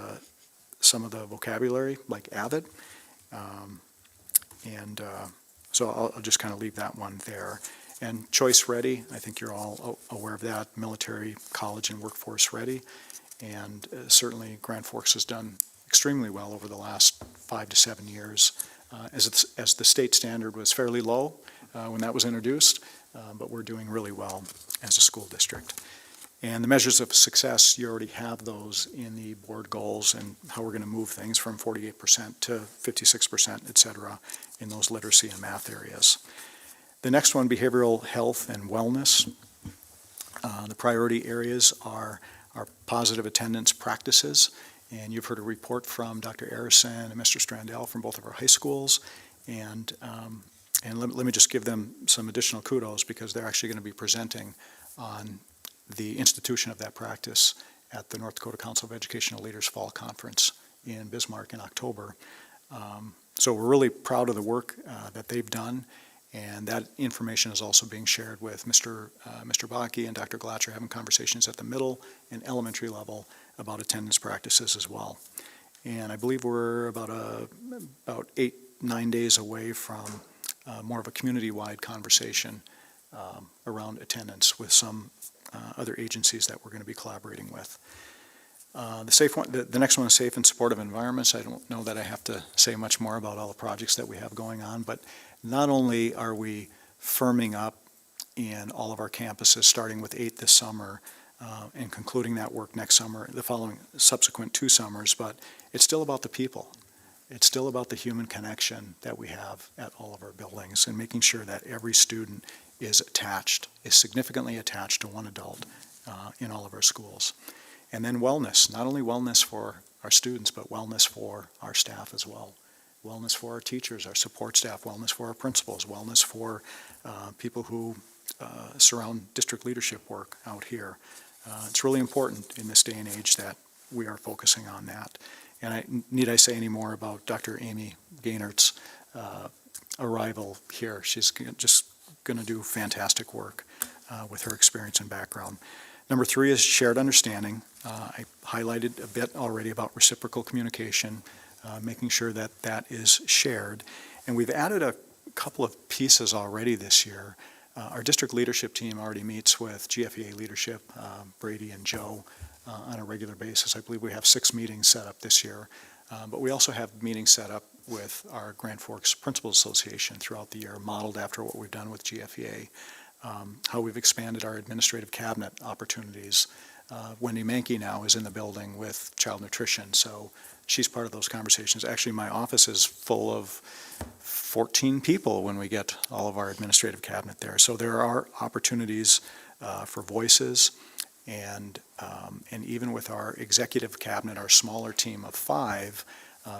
some of the vocabulary, like AVID. So I'll just kind of leave that one there. And choice ready, I think you're all aware of that, military, college, and workforce ready. And certainly Grand Forks has done extremely well over the last 5 to 7 years, as the state standard was fairly low when that was introduced, but we're doing really well as a school district. And the measures of success, you already have those in the board goals and how we're going to move things from 48% to 56%, et cetera, in those literacy and math areas. The next one, behavioral health and wellness. The priority areas are our positive attendance practices, and you've heard a report from Dr. Arison and Mr. Strandell from both of our high schools, and let me just give them some additional kudos because they're actually going to be presenting on the institution of that practice at the North Dakota Council of Educational Leaders Fall Conference in Bismarck in October. So we're really proud of the work that they've done, and that information is also being shared with Mr. Bakke and Dr. Glatch are having conversations at the middle and elementary level about attendance practices as well. And I believe we're about 8-9 days away from more of a community-wide conversation around attendance with some other agencies that we're going to be collaborating with. The next one is safe and supportive environments. I don't know that I have to say much more about all the projects that we have going on, but not only are we firming up in all of our campuses, starting with 8 this summer and concluding that work next summer, the following subsequent 2 summers, but it's still about the people. It's still about the human connection that we have at all of our buildings and making sure that every student is significantly attached to one adult in all of our schools. And then wellness, not only wellness for our students, but wellness for our staff as well. Wellness for our teachers, our support staff, wellness for our principals, wellness for people who surround district leadership work out here. It's really important in this day and age that we are focusing on that. And need I say any more about Dr. Amy Gaynert's arrival here? She's just going to do fantastic work with her experience and background. Number 3 is shared understanding. I highlighted a bit already about reciprocal communication, making sure that that is shared. And we've added a couple of pieces already this year. Our district leadership team already meets with GFEA leadership, Brady and Joe, on a regular basis. I believe we have 6 meetings set up this year. But we also have meetings set up with our Grand Forks Principals Association throughout the year, modeled after what we've done with GFEA, how we've expanded our administrative cabinet opportunities. Wendy Mankey now is in the building with child nutrition, so she's part of those conversations. Actually, my office is full of 14 people when we get all of our administrative cabinet there. So there are opportunities for voices, and even with our executive cabinet, our smaller team of 5,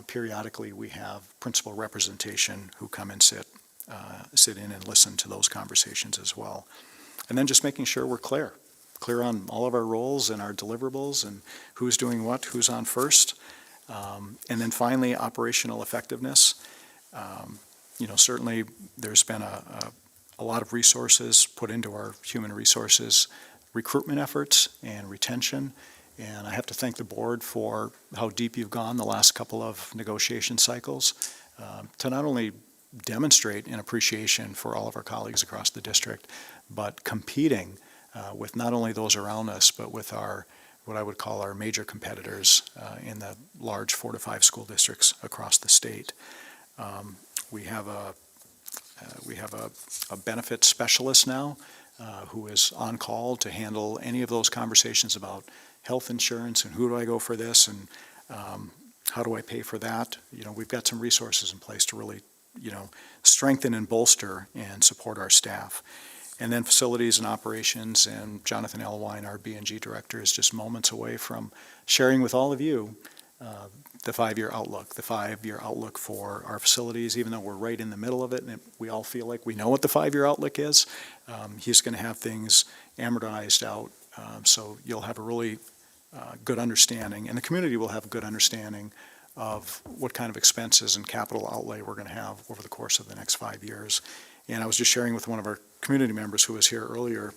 periodically we have principal representation who come and sit in and listen to those conversations as well. And then just making sure we're clear on all of our roles and our deliverables and who's doing what, who's on first. And then finally, operational effectiveness. Certainly there's been a lot of resources put into our human resources recruitment efforts and retention. And I have to thank the board for how deep you've gone the last couple of negotiation cycles to not only demonstrate an appreciation for all of our colleagues across the district, but competing with not only those around us, but with what I would call our major competitors in the large 4 to 5 school districts across the state. We have a benefits specialist now who is on call to handle any of those conversations about health insurance and who do I go for this and how do I pay for that. We've got some resources in place to really strengthen and bolster and support our staff. And then facilities and operations, and Jonathan Elwine, our B&G director, is just moments away from sharing with all of you the 5-year outlook for our facilities, even though we're right in the middle of it and we all feel like we know what the 5-year outlook is. He's going to have things amortized out, so you'll have a really good understanding, and the community will have a good understanding of what kind of expenses and capital outlay we're going to have over the course of the next 5 years. And I was just sharing with one of our community members who was here earlier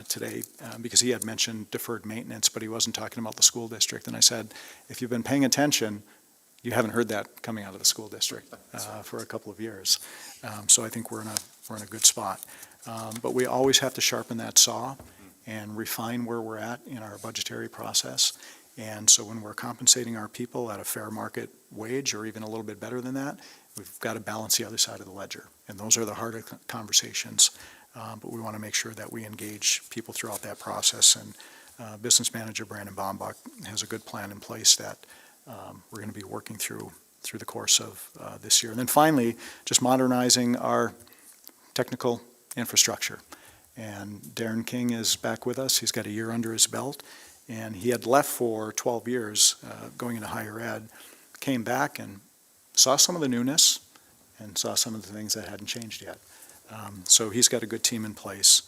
today because he had mentioned deferred maintenance, but he wasn't talking about the school district. And I said, if you've been paying attention, you haven't heard that coming out of the school district for a couple of years. So I think we're in a good spot. But we always have to sharpen that saw and refine where we're at in our budgetary process. And so when we're compensating our people at a fair market wage or even a little bit better than that, we've got to balance the other side of the ledger. And those are the harder conversations. But we want to make sure that we engage people throughout that process. And Business Manager Brandon Bombach has a good plan in place that we're going to be working through the course of this year. And then finally, just modernizing our technical infrastructure. And Darren King is back with us. He's got a year under his belt. And he had left for 12 years going into higher ed, came back and saw some of the newness and saw some of the things that hadn't changed yet. So he's got a good team in place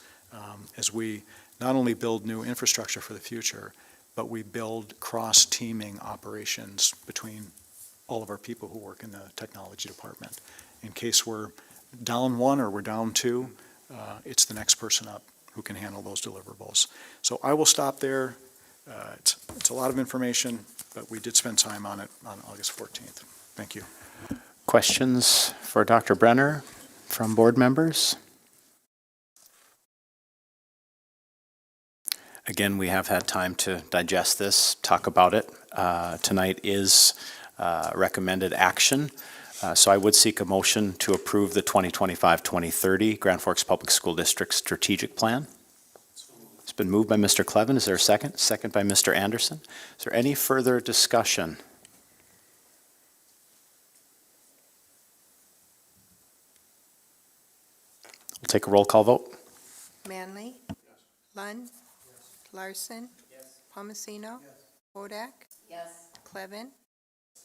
as we not only build new infrastructure for the future, but we build cross-teaming operations between all of our people who work in the technology department. In case we're down one or we're down two, it's the next person up who can handle those deliverables. So I will stop there. It's a lot of information, but we did spend time on it on August 14th. Thank you. Questions for Dr. Brenner from board members? Again, we have had time to digest this, talk about it. Tonight is recommended action. So I would seek a motion to approve the 2025-2030 Grand Forks Public School District Strategic Plan. It's been moved by Mr. Clevin. Is there a second? Second by Mr. Anderson. Is there any further discussion? We'll take a roll call vote. Manley? Lund? Larson? Palmasino? Hodak? Clevin?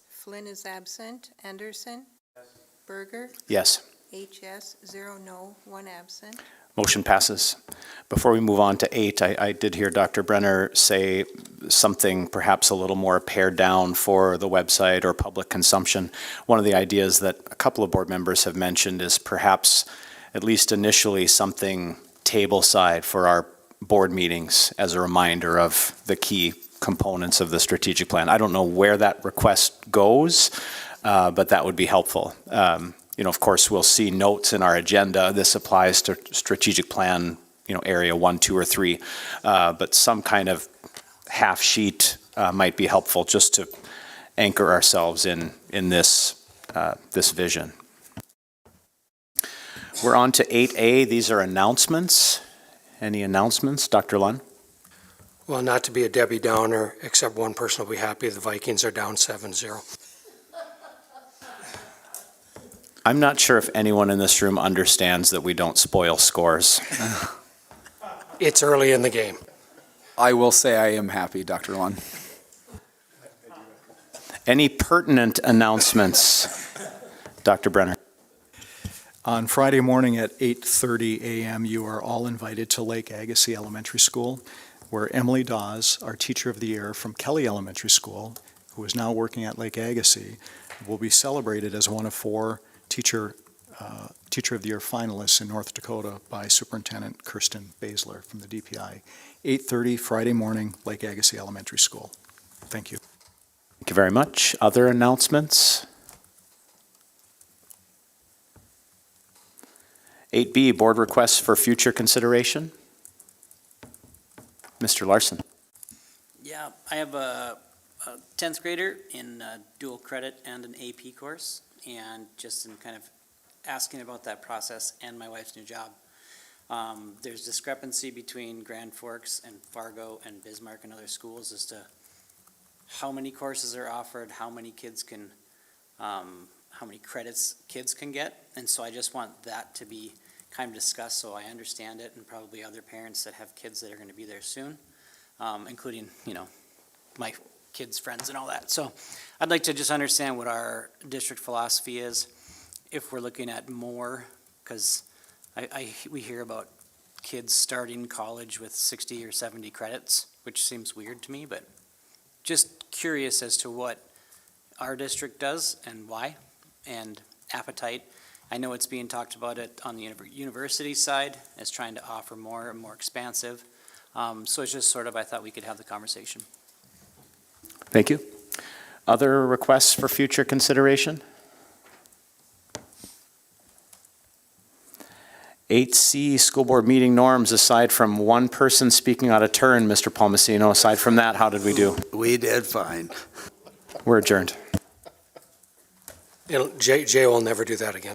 Flynn is absent. Anderson? Berger? Yes. 8 yes, 0 no, 1 absent. Motion passes. Before we move on to 8, I did hear Dr. Brenner say something perhaps a little more pared down for the website or public consumption. One of the ideas that a couple of board members have mentioned is perhaps, at least initially, something table side for our board meetings as a reminder of the key components of the strategic plan. I don't know where that request goes, but that would be helpful. Of course, we'll see notes in our agenda. This applies to strategic plan, area 1, 2, or 3. But some kind of half sheet might be helpful just to anchor ourselves in this vision. We're on to 8A. These are announcements. Any announcements, Dr. Lund? Well, not to be a Debbie Downer, except one person will be happy. The Vikings are down 7-0. I'm not sure if anyone in this room understands that we don't spoil scores. It's early in the game. I will say I am happy, Dr. Lund. Any pertinent announcements, Dr. Brenner? On Friday morning at 8:30 a.m., you are all invited to Lake Agassiz Elementary School, where Emily Dawes, our Teacher of the Year from Kelly Elementary School, who is now working at Lake Agassiz, will be celebrated as one of 4 Teacher of the Year finalists in North Dakota by Superintendent Kirsten Baszler from the DPI. 8:30 Friday morning, Lake Agassiz Elementary School. Thank you. Thank you very much. Other announcements? 8B, board requests for future consideration. Mr. Larson. Yeah, I have a 10th grader in dual credit and an AP course, and just in kind of asking about that process and my wife's new job. There's discrepancy between Grand Forks and Fargo and Bismarck and other schools as to how many courses are offered, how many kids can, how many credits kids can get. And so I just want that to be kind of discussed so I understand it, and probably other parents that have kids that are going to be there soon, including, my kids' friends and all that. So I'd like to just understand what our district philosophy is, if we're looking at more, because we hear about kids starting college with 60 or 70 credits, which seems weird to me, but just curious as to what our district does and why, and appetite. I know it's being talked about it on the university side as trying to offer more and more expansive. So it's just sort of, I thought we could have the conversation. Thank you. Other requests for future consideration? 8C, school board meeting norms, aside from one person speaking out of turn, Mr. Palmasino, aside from that, how did we do? We did fine. We're adjourned. Jay will never do that again.